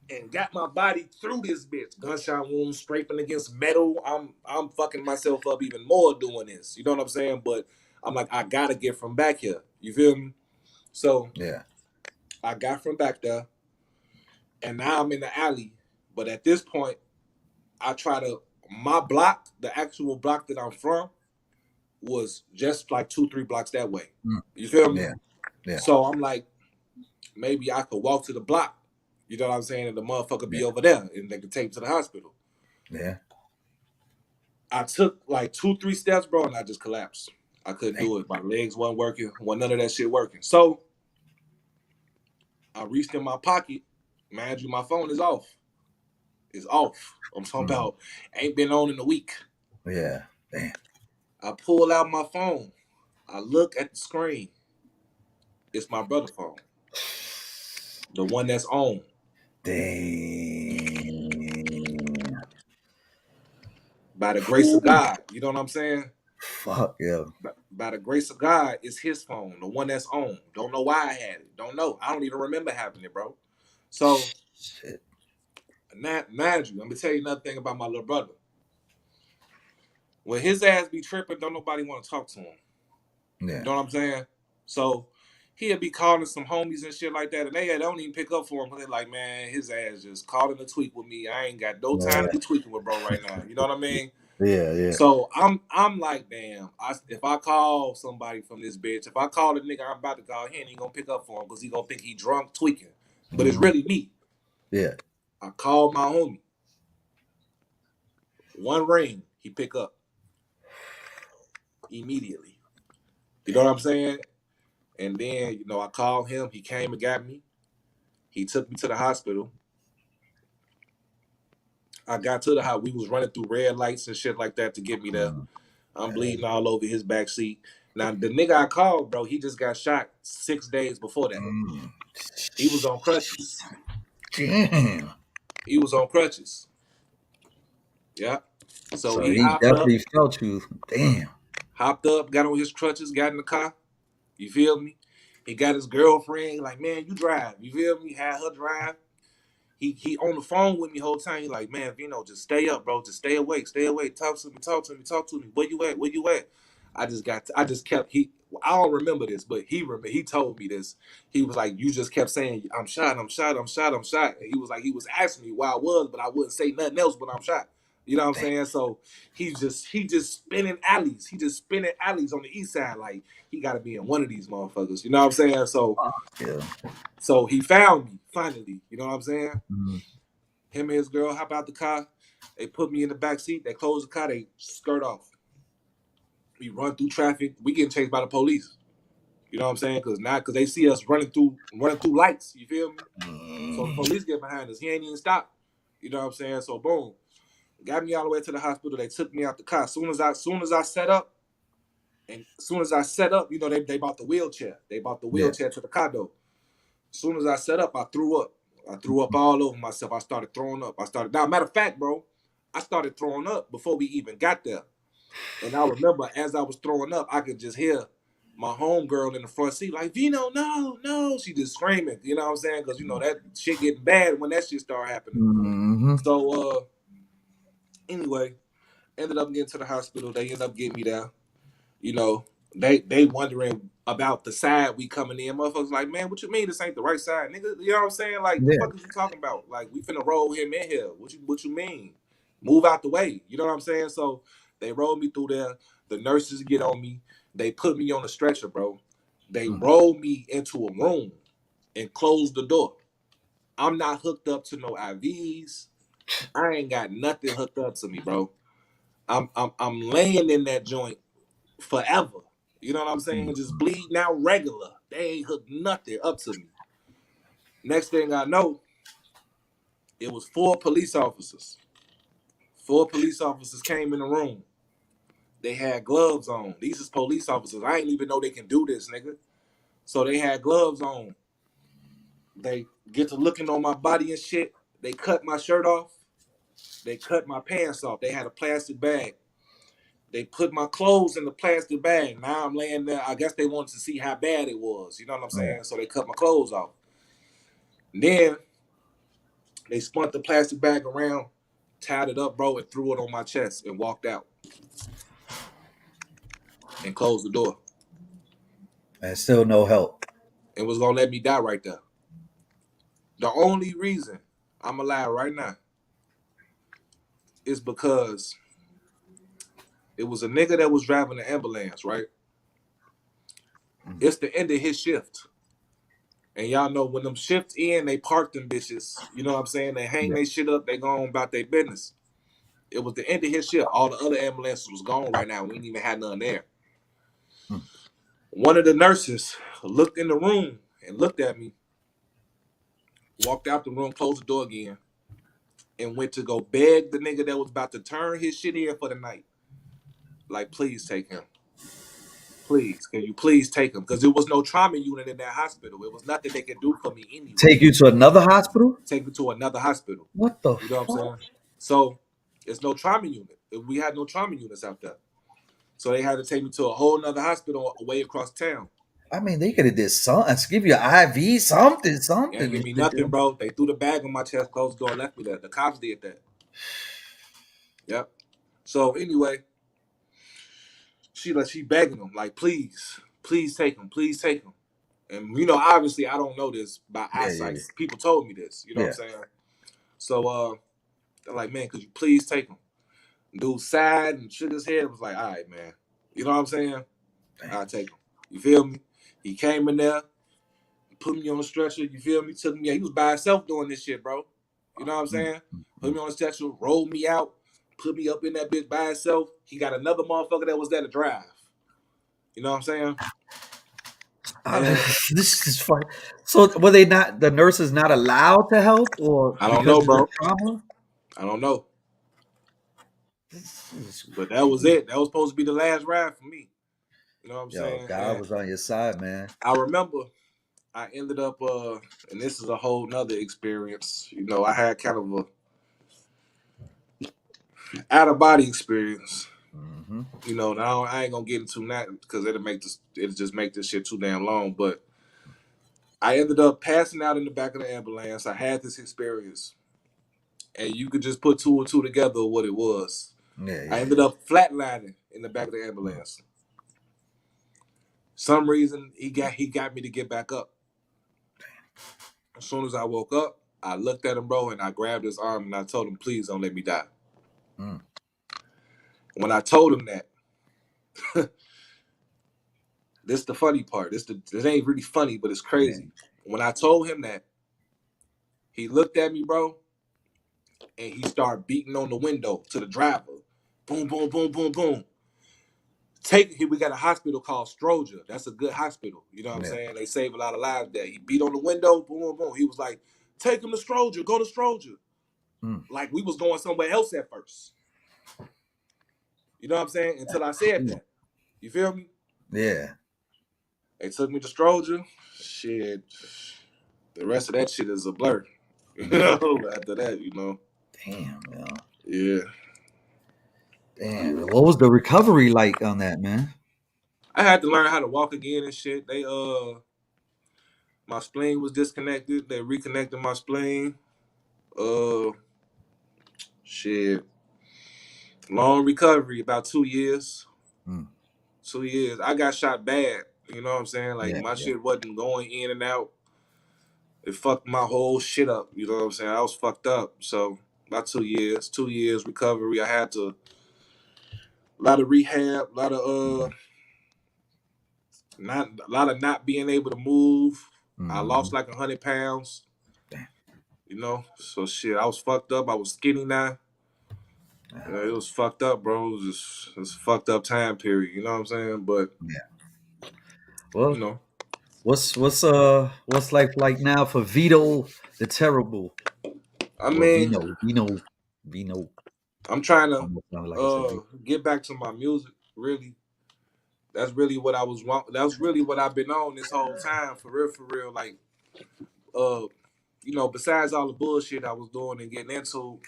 and got my body through this bitch. Gunshot wound, scraping against metal. I'm fucking myself up even more doing this. You know what I'm saying? But I'm like, I gotta get from back here. You feel me? So I got from back there, and now I'm in the alley. But at this point, my block, the actual block that I'm from, was just like 2-3 blocks that way. You feel me? Yeah. So I'm like, maybe I could walk to the block. You know what I'm saying? And the motherfucker be over there, and they could take me to the hospital. Yeah. I took like 2-3 steps, bro, and I just collapsed. I couldn't do it. My legs wasn't working. Wasn't none of that shit working. So I reached in my pocket. Mind you, my phone is off. It's off. I'm talking about ain't been on in a week. Yeah. Damn. I pull out my phone. I look at the screen. It's my brother's phone. The one that's on. Damn. By the grace of God. You know what I'm saying? Fuck yeah. By the grace of God, it's his phone, the one that's on. Don't know why I had it. Don't know. I don't even remember having it, bro. So, shit. Mind you, let me tell you another thing about my little brother. When his ass be tripping, don't nobody want to talk to him. Yeah. You know what I'm saying? So he'll be calling some homies and shit like that, and they don't even pick up for him because they're like, man, his ass just calling to tweak with me. I ain't got no time to be tweaking with bro right now. You know what I mean? Yeah. So I'm like, damn, if I call somebody from this bitch, if I call the nigga I'm about to call, he ain't gonna pick up for him because he gonna think he drunk tweaking. But it's really me. Yeah. I called my homie. One ring, he pick up. Immediately. You know what I'm saying? And then, you know, I called him. He came and got me. He took me to the hospital. I got to the house. We was running through red lights and shit like that to get me there. I'm bleeding all over his back seat. Now, the nigga I called, bro, he just got shot 6 days before that. He was on crutches. Damn. He was on crutches. Yeah. So he definitely felt you. Damn. Hopped up, got on his crutches, got in the car. You feel me? He got his girlfriend. Like, man, you drive. You feel me? Had her drive. He on the phone with me the whole time. He like, man, Vino, just stay up, bro. Just stay awake. Stay awake. Talk to me. Where you at? I I don't remember this, but he told me this. He was like, you just kept saying, I'm shot. And he was like, he was asking me why I was, but I wouldn't say nothing else when I'm shot. You know what I'm saying? So he just spinning alleys. He just spinning alleys on the east side. Like, he got to be in one of these motherfuckers. You know what I'm saying? So, so he found me finally. You know what I'm saying? Him and his girl hop out the car. They put me in the back seat. They close the car. They skirt off. We run through traffic. We getting chased by the police. You know what I'm saying? Because they see us running through lights. You feel me? So the police get behind us. He ain't even stopped. You know what I'm saying? So boom. Got me all the way to the hospital. They took me out the car. As soon as I set up, you know, they bought the wheelchair. They bought the wheelchair to the car door. As soon as I set up, I threw up. I threw up all over myself. I started throwing up. Now, matter of fact, bro, I started throwing up before we even got there. And I remember as I was throwing up, I could just hear my homegirl in the front seat like, Vino, no. She just screaming, you know what I'm saying? Because, you know, that shit getting bad when that shit started happening. Mm-hmm. So, anyway, ended up getting to the hospital. They ended up getting me there. You know, they wondering about the side we coming in. Motherfuckers like, man, what you mean this ain't the right side, nigga? You know what I'm saying? Like, the fuck is you talking about? Like, we finna roll him in here. What you mean? Move out the way. You know what I'm saying? So they rolled me through there. The nurses get on me. They put me on a stretcher, bro. They rolled me into a room and closed the door. I'm not hooked up to no IVs. I ain't got nothing hooked up to me, bro. I'm laying in that joint forever. You know what I'm saying? Just bleeding out regular. They ain't hooked nothing up to me. Next thing I know, it was 4 police officers. 4 police officers came in the room. They had gloves on. These is police officers. I ain't even know they can do this, nigga. So they had gloves on. They get to looking on my body and shit. They cut my shirt off. They cut my pants off. They had a plastic bag. They put my clothes in the plastic bag. Now I'm laying there. I guess they wanted to see how bad it was. You know what I'm saying? So they cut my clothes off. And then they spun the plastic bag around, tied it up, bro, and threw it on my chest and walked out. And closed the door. And still no help. And was going to let me die right there. The only reason I'm alive right now is because it was a nigga that was driving the ambulance, right? It's the end of his shift. And y'all know when them shifts in, they park them bitches. You know what I'm saying? They hang their shit up. They go on about their business. It was the end of his shift. All the other ambulances was gone right now. We didn't even have none there. One of the nurses looked in the room and looked at me, walked out the room, closed the door again, and went to go beg the nigga that was about to turn his shit in for the night. Like, please take him. Please, can you please take him? Because there was no trauma unit in that hospital. It was nothing they could do for me anyway. Take you to another hospital? Take me to another hospital. What the You know what I'm saying? So, it's no trauma unit. We had no trauma units out there. So they had to take me to a whole nother hospital away across town. I mean, they could have did something. Give you an IV, something. They didn't give me nothing, bro. They threw the bag on my chest, closed the door, left me there. The cops did that. Yep. So anyway, she begging them, like, please take him, please take him. And you know, obviously I don't know this by eyesight. Yeah. People told me this, you know what I'm saying? So they're like, man, could you please take him? Dude sighed and shook his head and was like, all right, man. You know what I'm saying? I'll take him. You feel me? He came in there, put me on a stretcher, you feel me? Took me, he was by himself doing this shit, bro. You know what I'm saying? Put me on a stretcher, rolled me out, put me up in that bitch by himself. He got another motherfucker that was there to drive. You know what I'm saying? This is fun. So were they not, the nurses not allowed to help, or I don't know, bro. Trauma? I don't know. But that was it. That was supposed to be the last ride for me. You know what I'm saying? God was on your side, man. I remember I ended up, and this is a whole nother experience. You know, I had kind of a out-of-body experience. Mm-hmm. You know, now I ain't gonna get into that because it'll just make this shit too damn long. But I ended up passing out in the back of the ambulance. I had this experience, and you could just put 2 and 2 together what it was. I ended up flatlining in the back of the ambulance. Some reason he got me to get back up. As soon as I woke up, I looked at him, bro, and I grabbed his arm and I told him, please don't let me die. When I told him that, this is the funny part. It ain't really funny, but it's crazy. When I told him that, he looked at me, bro, and he started beating on the window to the driver. Boom, boom, boom, boom, boom. We got a hospital called Stroger. That's a good hospital. You know what I'm saying? They save a lot of lives there. He beat on the window, boom, boom, boom. He was like, take him to Stroger. Go to Stroger. Like we was going somewhere else at first. You know what I'm saying? Until I said that. You feel me? Yeah. They took me to Stroger. Shit. The rest of that shit is a blur. After that, Damn, yo. Yeah. Damn. What was the recovery like on that, man? I had to learn how to walk again and shit. My spleen was disconnected. They reconnected my spleen. Shit. Long recovery, about 2 years. 2 years. I got shot bad. You know what I'm saying? Like my shit wasn't going in and out. It fucked my whole shit up. You know what I'm saying? I was fucked up. So about 2 years. 2 years recovery. I had to a lot of rehab, a lot of not being able to move. I lost like 100 pounds. So shit, I was fucked up. I was skinny now. It was fucked up, bro. It was a fucked up time period. You know what I'm saying? But well, what's like now for Vito the Terrible? I mean, Vino. I'm trying to get back to my music. Really, that's really what I was. That's really what I've been on this whole time. For real. Like, besides all the bullshit I was doing and getting into,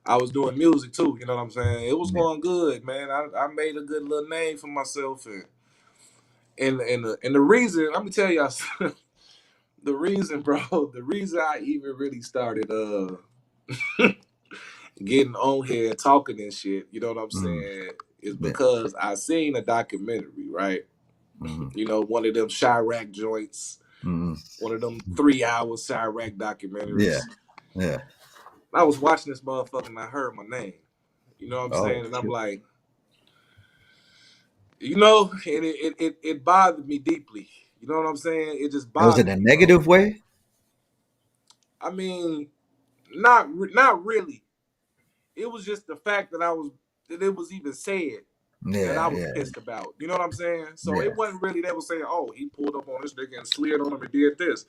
I was doing music too. You know what I'm saying? It was going good, man. I made a good little name for myself, and the reason, let me tell y'all, the reason I even really started getting on here and talking and shit, you know what I'm saying, is because I seen a documentary, right? One of them Chirac joints, one of them 3-hour Chirac documentaries. Yeah. I was watching this motherfucker and I heard my name. You know what I'm saying? And I'm like, and it bothered me deeply. You know what I'm saying? It just bothered me. Was it a negative way? I mean, not really. It was just the fact that it was even said that I was pissed about. You know what I'm saying? So it wasn't really they were saying, oh, he pulled up on this nigga and slid on him and did this.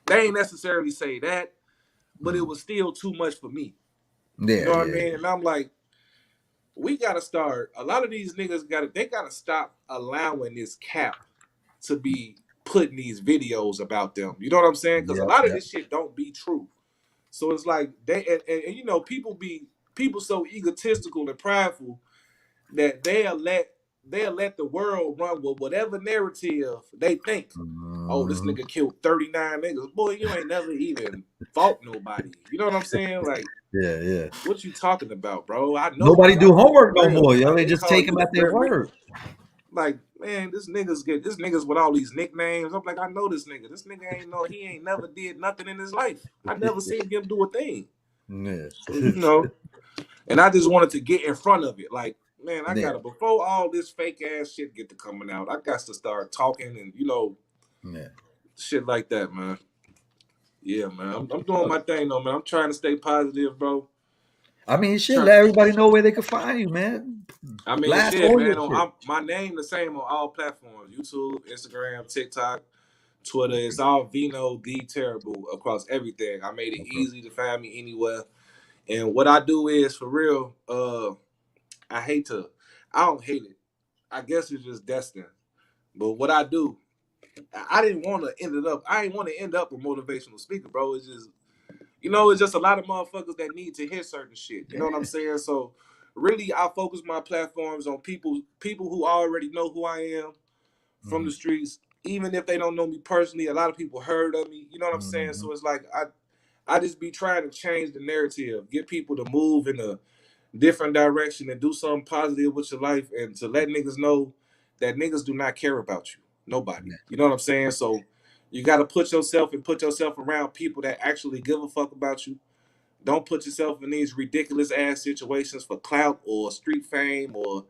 They ain't necessarily say that, but it was still too much for me. You know what I mean? And I'm like, we gotta start. A lot of these niggas gotta stop allowing this cap to be putting these videos about them. You know what I'm saying? Because a lot of this shit don't be true. So it's like people so egotistical and prideful that they'll let the world run with whatever narrative they think. Oh, this nigga killed 39 niggas. Boy, you ain't never even fought nobody. You know what I'm saying? Like, what you talking about, bro? I know nobody do homework no more. Yo, they just take them at their word. Like, man, this niggas with all these nicknames. I'm like, I know this nigga. This nigga he ain't never did nothing in his life. I never seen him do a thing. So, and I just wanted to get in front of it. Like, man, I gotta, before all this fake ass shit get to coming out, I got to start talking and shit like that, man. Yeah, man. I'm doing my thing though, man. I'm trying to stay positive, bro. I mean, shit, let everybody know where they can find you, man. I mean, shit, man. My name the same on all platforms: YouTube, Instagram, TikTok, Twitter. It's all Vino the Terrible across everything. I made it easy to find me anywhere. And what I do is, for real, I don't hate it. I guess it's just destined. But what I do, I didn't want to end up a motivational speaker, bro. It's just, it's just a lot of motherfuckers that need to hear certain shit. You know what I'm saying? So really, I focus my platforms on people who already know who I am from the streets. Even if they don't know me personally, a lot of people heard of me. You know what I'm saying? So it's like I just be trying to change the narrative, get people to move in a different direction and do something positive with your life, and to let niggas know that niggas do not care about you. Nobody. You know what I'm saying? So you got to put yourself around people that actually give a fuck about you. Don't put yourself in these ridiculous ass situations for clout or street fame or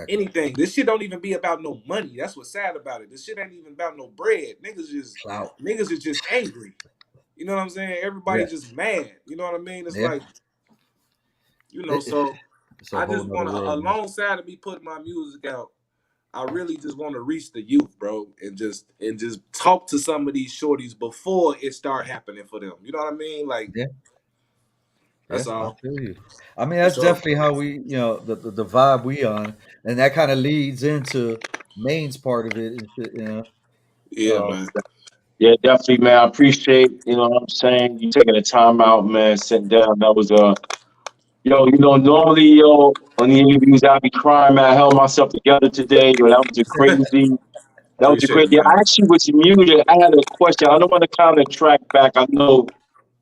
anything. This shit don't even be about no money. That's what's sad about it. This shit ain't even about no bread. Niggas is just angry. You know what I'm saying? Everybody's just mad. You know what I mean? It's like, so I just want to, alongside of me putting my music out, I really just want to reach the youth, bro, and just talk to some of these shorties before it start happening for them. You know what I mean? Like, that's all. I mean, that's definitely how we, the vibe we on, and that kind of leads into Maine's part of it and shit, Yeah, man. Yeah, definitely, man. I appreciate, you know what I'm saying, you taking the time out, man, sitting down. That was normally, on the interviews I'd be crying, man. I held myself together today. That was a crazy. That was a Appreciate great. it, Yeah, I man. actually was muted. I had a question. I don't want to kind of track back. I know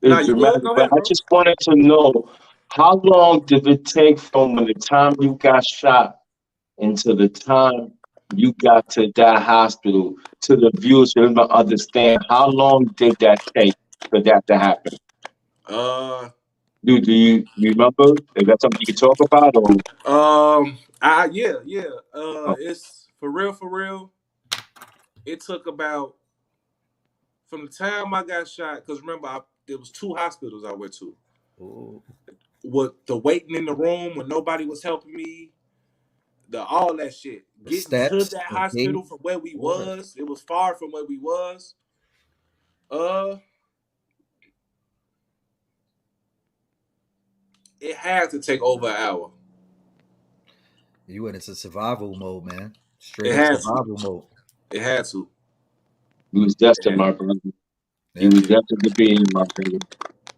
Nah, it's you good? dramatic, Go but ahead, I bro. just wanted to know how long did it take from when the time you got shot until the time you got to that hospital to the viewers for them to understand how long did that take for that to happen? Uh, Do you remember? Is that something you can talk about or? yeah. Oh, It's for real, for real. It took about from the time I got shot, because remember, there was 2 hospitals I went to. Oh, With the waiting in the room when nobody was helping me, the all that shit. the Getting to steps, that the hospital gate. from where we Lord. was, it was far from where we was. Uh, it had to take over an hour. You went into survival mode, man. Straight It up had to. survival mode. It had to. you was It destined, had, my brother. You Yeah. was destined to be in, my brother. You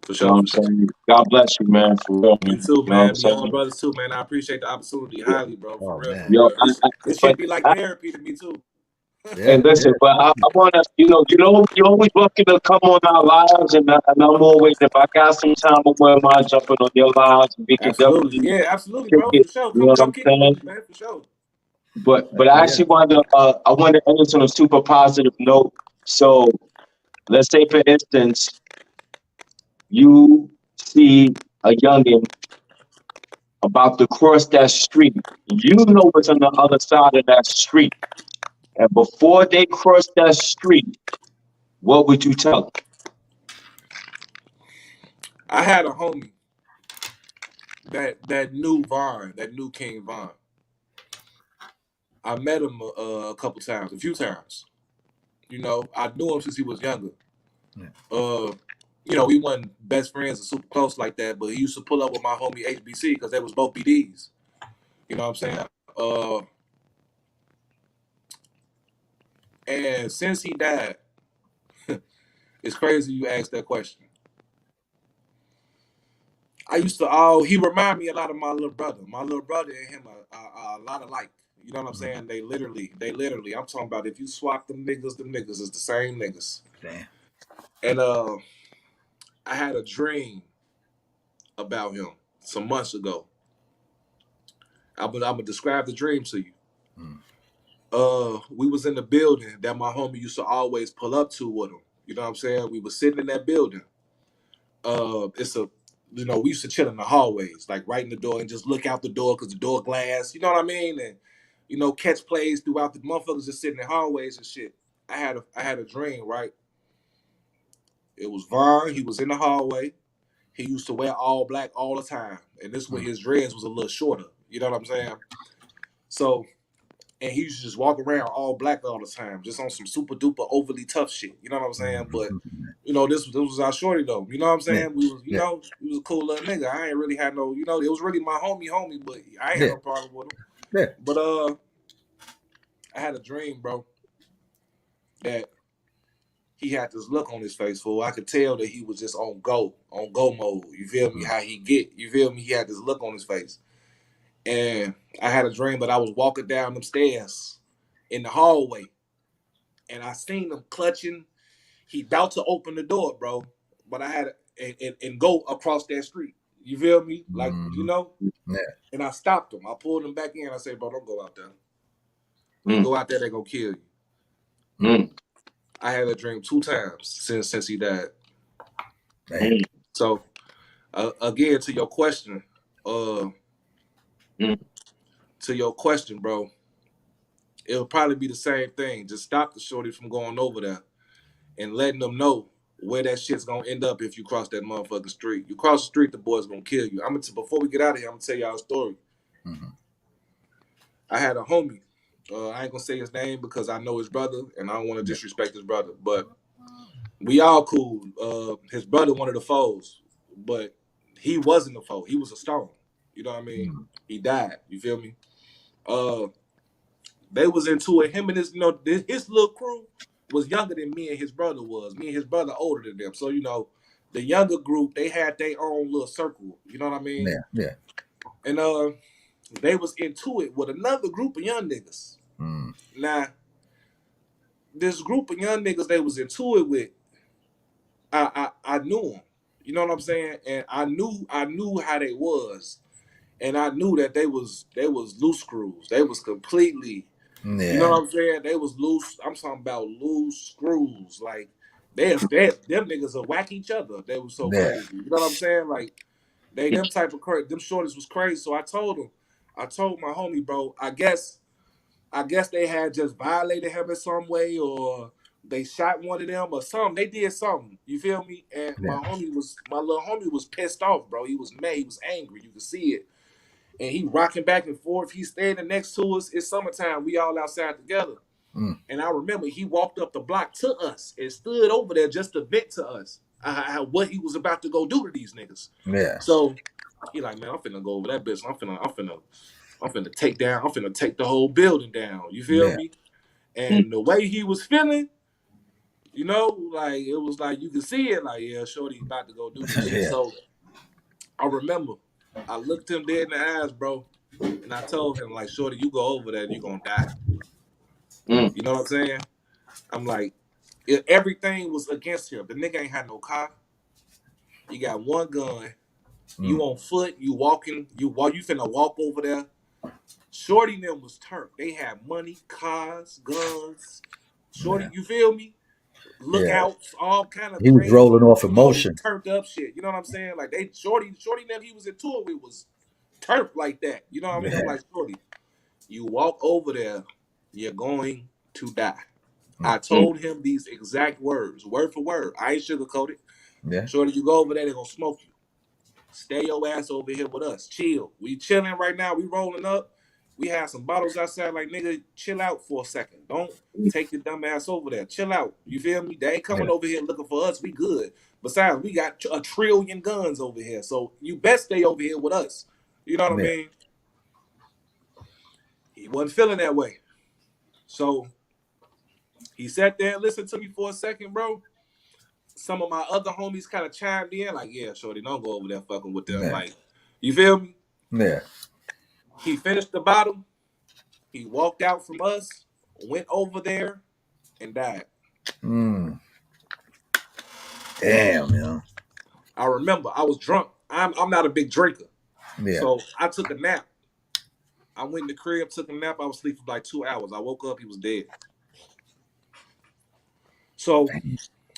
for know sure, what for I'm sure. saying? God bless you, man, for real, You man. too, You know what I'm man. Be on saying? brothers too, man. I appreciate the opportunity Yeah. highly, bro. For Oh real, for man. Yo, real. This but shit be like therapy to me too. Yeah. and listen, but I want to, you're always welcome to come on our lives, and I'm always, if I got some time, I wouldn't mind jumping on your lives, and we can Absolutely. definitely Yeah, absolutely, kick bro. it. For sure. You know what Come I'm kick it with saying? me, man. For sure. But I Yeah. actually I wanted to end this on a super positive note. So let's say, for instance, you see a youngin about to cross that street. You know what's on the other side of that street, and before they cross that street, what would you tell them? I had a homie that knew Vaughn, that knew King Vaughn. I met him a couple times, a few times. I knew him since he was younger. Yeah. Uh, we wasn't best friends or super close like that, but he used to pull up with my homie HBC because they was both BDs. You know what I'm saying? And since he died, it's crazy you asked that question. He remind me a lot of my little brother. My little brother and him are a lot alike. You know what I'm Mhm. saying? They literally. I'm talking about if you swap them niggas is the same niggas. Damn. And I had a dream about him some months ago. I'm gonna describe the dream to you. Mm. We was in the building that my homie used to always pull up to with him. You know what I'm saying? We was sitting in that building. We used to chill in the hallways, like right in the door and just look out the door because the door glass. You know what I mean? And catch plays throughout the motherfuckers just sitting in hallways and shit. I had a dream, right? It was Vaughn. He was in the hallway. He used to wear all black all the time, and this when Mm. his dreads was a little shorter. You know what I'm saying? So, and he used to just walk around all black all the time, just on some super duper overly tough shit. You know what I'm saying? But Mhm. this was our shorty though. You know what I'm Yeah. saying? We was, Yeah. he was a cool little nigga. I ain't really had no, it was really my homie, but I ain't had Yeah. no problem with him. Yeah. But I had a dream, bro, that he had this look on his face, fool. I could tell that he was just on go mode. You feel me? Mm. How he get? You feel me? He had this look on his face, and I had a dream that I was walking down them stairs in the hallway, and I seen him clutching. He about to open the door, bro, but I had and go across that street. You feel me? Like Mhm. Yeah. and I stopped him. I pulled him back in. I said, bro, don't go out there. You Mm, go out there, they gonna kill you. Mm. mm, I had a dream 2 times since he died. Damn. mm, So again, to your question, mm. bro, it'll probably be the same thing. Just stop the shorty from going over there and letting them know where that shit's gonna end up if you cross that motherfucking street. You cross the street, the boy's gonna kill you. Before we get out of here, I'm gonna tell y'all a story. Mhm. I had a homie. I ain't gonna say his name because I know his brother and I don't want to Yeah. disrespect his brother, but we all cool. His brother one of the foes, but he wasn't a foe. He was a stone. You know what I mean? Mm. He died. You feel me? Uh, they was into it. Him and his little crew. was younger than me and his brother was. Me and his brother older than them. So, you know, the younger group, they had their own little circle. You know what I mean? Yeah. And they was into it with another group of young niggas. Now, this group of young niggas they was into it with, I knew them. You know what I'm saying? And I knew how they was. And I knew that they was loose screws. They was completely, you know what I'm saying? They was loose. I'm talking about loose screws. Like them niggas will whack each other. They was so crazy. You know what I'm saying? Like them type of crazy. Them shorties was crazy. So I told my homie, bro. I guess they had just violated him in some way, or they shot one of them, or something. They did something. You feel me? And my little homie was pissed off, bro. He was mad. He was angry. You could see it. And he rocking back and forth. He's standing next to us. It's summertime. We all outside together. And I remember he walked up the block to us and stood over there just to vent to us what he was about to go do to these niggas. Yeah. So he like, man, I'm finna go over that bitch. I'm finna take the whole building down. You feel me? And the way he was feeling, you know, like it was like you could see it. Like, yeah, shorty about to go do this shit. So I remember. I looked him dead in the eyes, bro, and I told him, like, shorty, you go over there and you're going to die. You know what I'm saying? I'm like, everything was against him. The nigga ain't had no car. You got one gun. You on foot. You walking. You finna walk over there. Shorty and them was turned. They had money, cars, guns. Shorty, you feel me? Lookouts, all kind of he was crazy, rolling off emotion. Turned up shit. You know what I'm saying? Like Shorty that he was into it with was turned like that. You know what I mean? I'm like, shorty, you walk over there, you're going to die. I told him these exact words, word for word. I ain't sugarcoated. Yeah. Shorty, you go over there, they're gonna smoke you. Stay your ass over here with us. Chill. We chilling right now. We rolling up. We have some bottles outside. Like, nigga, chill out for a second. Don't take your dumb ass over there. Chill out. You feel me? They ain't coming over here looking for us. We good. Besides, we got 1 trillion guns over here. So you best stay over here with us. You know what I mean? He wasn't feeling that way. So he sat there and listened to me for a second, bro. Some of my other homies kind of chimed in, like, yeah, shorty, don't go over there fucking with them. Like, you feel me? Yeah. He finished the bottle. He walked out from us, went over there, and died. Damn, yo. I remember I was drunk. I'm not a big drinker. Yeah. So I took a nap. I went in the crib, took a nap. I was asleep for like 2 hours. I woke up, he was dead. So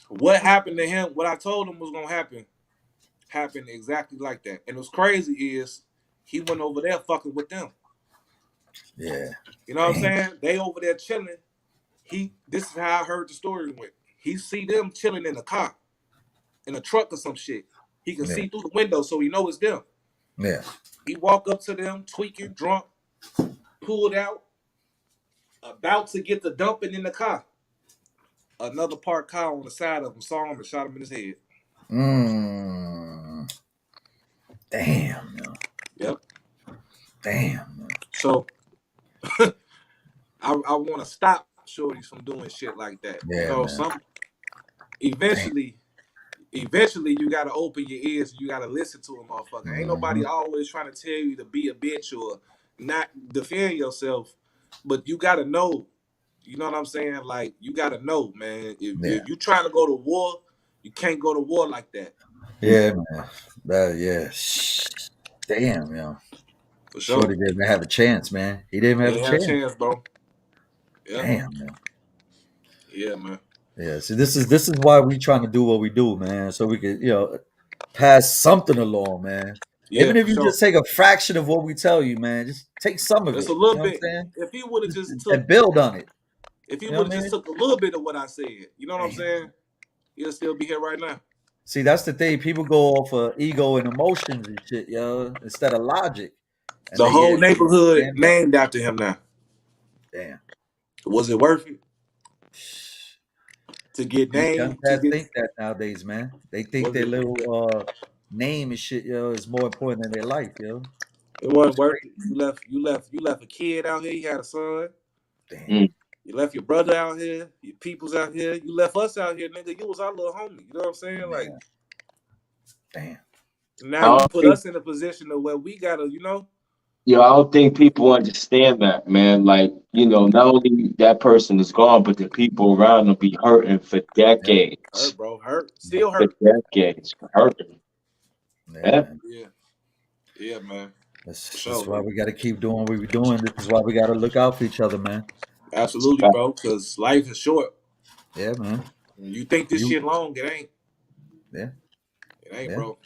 what happened to him, what I told him was going to happen, happened exactly like that. And what's crazy is he went over there fucking with them. Yeah. You know what I'm saying? They over there chilling. This is how I heard the story went. He see them chilling in a car, in a truck or some shit. He can see through the window, so he know it's them. Yeah. He walk up to them, tweaking, drunk, pulled out, about to get the dumping in the car. Another parked car on the side of him saw him and shot him in his head. Damn, yo. Yep. Damn. Yo. So I want to stop shorties from doing shit like that. Yeah, you know, eventually you gotta open your ears and you gotta listen to a motherfucker. Ain't nobody always trying to tell you to be a bitch or not defend yourself, but you gotta know. You know what I'm saying? Like, you gotta know, man. If you trying to go to war, you can't go to war like that. Yeah, man. Damn, yo. For sure. Shorty didn't have a chance, man. He didn't have a chance, bro. Yeah. Damn, man. Yeah, man. Yeah, see, this is why we trying to do what we do, man. So we could, pass something along, man. Yeah, even if you just take a fraction of what we tell you, man, just take some of it. Just a little bit. If he would have just took and build on it. If he would have just took a little bit of what I said, you know what I'm saying? He'll still be here right now. See, that's the thing. People go off of ego and emotions and shit, instead of logic. And the whole neighborhood named after him now. Damn. Was it worth it? To get named? Think that nowadays, man. They think their little name and shit, is more important than their life, It wasn't worth it. You left a kid out here. You had a son. Damn. You left your brother out here, your peoples out here. You left us out here, nigga. You was our little homie. You know what I'm saying? Like, damn. Now you put us in a position of where we gotta, you know. Yeah, I don't think people understand that, man. Like, you know, not only that person is gone, but the people around them be hurting for decades. Hurt, bro. Hurt. Still for hurt. decades. Hurting. Yeah. Yeah, man. That's why we got to keep doing what we're doing. This is why we got to look out for each other, man. Absolutely, bro. Because life is short. Yeah, man. You think this shit long? It ain't. Yeah. It ain't, bro.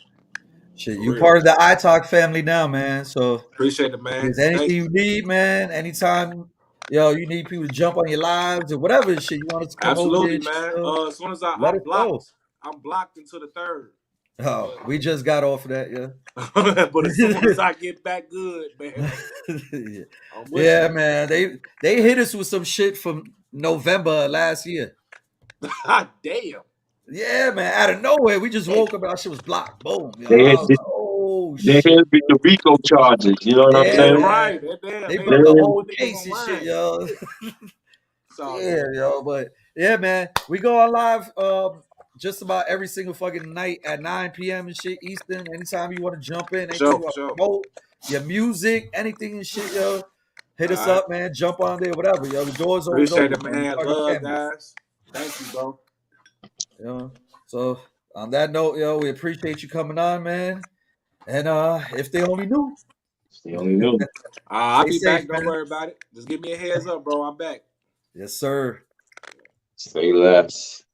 Shit, you part of the iTalk family now, man. So appreciate it, man. If there's anything you need, man, anytime, you need people to jump on your lives or whatever shit you want us to come Absolutely, over there. man. As soon as I'm blocked into the third. Oh, we just got off of that, yeah. But as soon as I get back good, man. Yeah, man. They hit us with some shit from November last year. Damn. Yeah, man. Out of nowhere, we just woke up and our shit was blocked. Boom. They hit the RICO charges. You know what I'm saying? Right. They put the whole case and shit, yo. Yeah, yo. But yeah, man. We go on live just about every single fucking night at 9 p.m. and shit Eastern. Anytime you want to jump in, anything you want to promote, your music, anything and shit, yo. Hit us up, man. Jump on there, whatever, yo. The doors always open. Appreciate it, man. Love, guys. Thank you, bro. So on that note, yo, we appreciate you coming on, man. And if they only knew. I'll be back. Don't worry about it. Just give me a heads up, bro. I'm back. Yes, sir. Say less.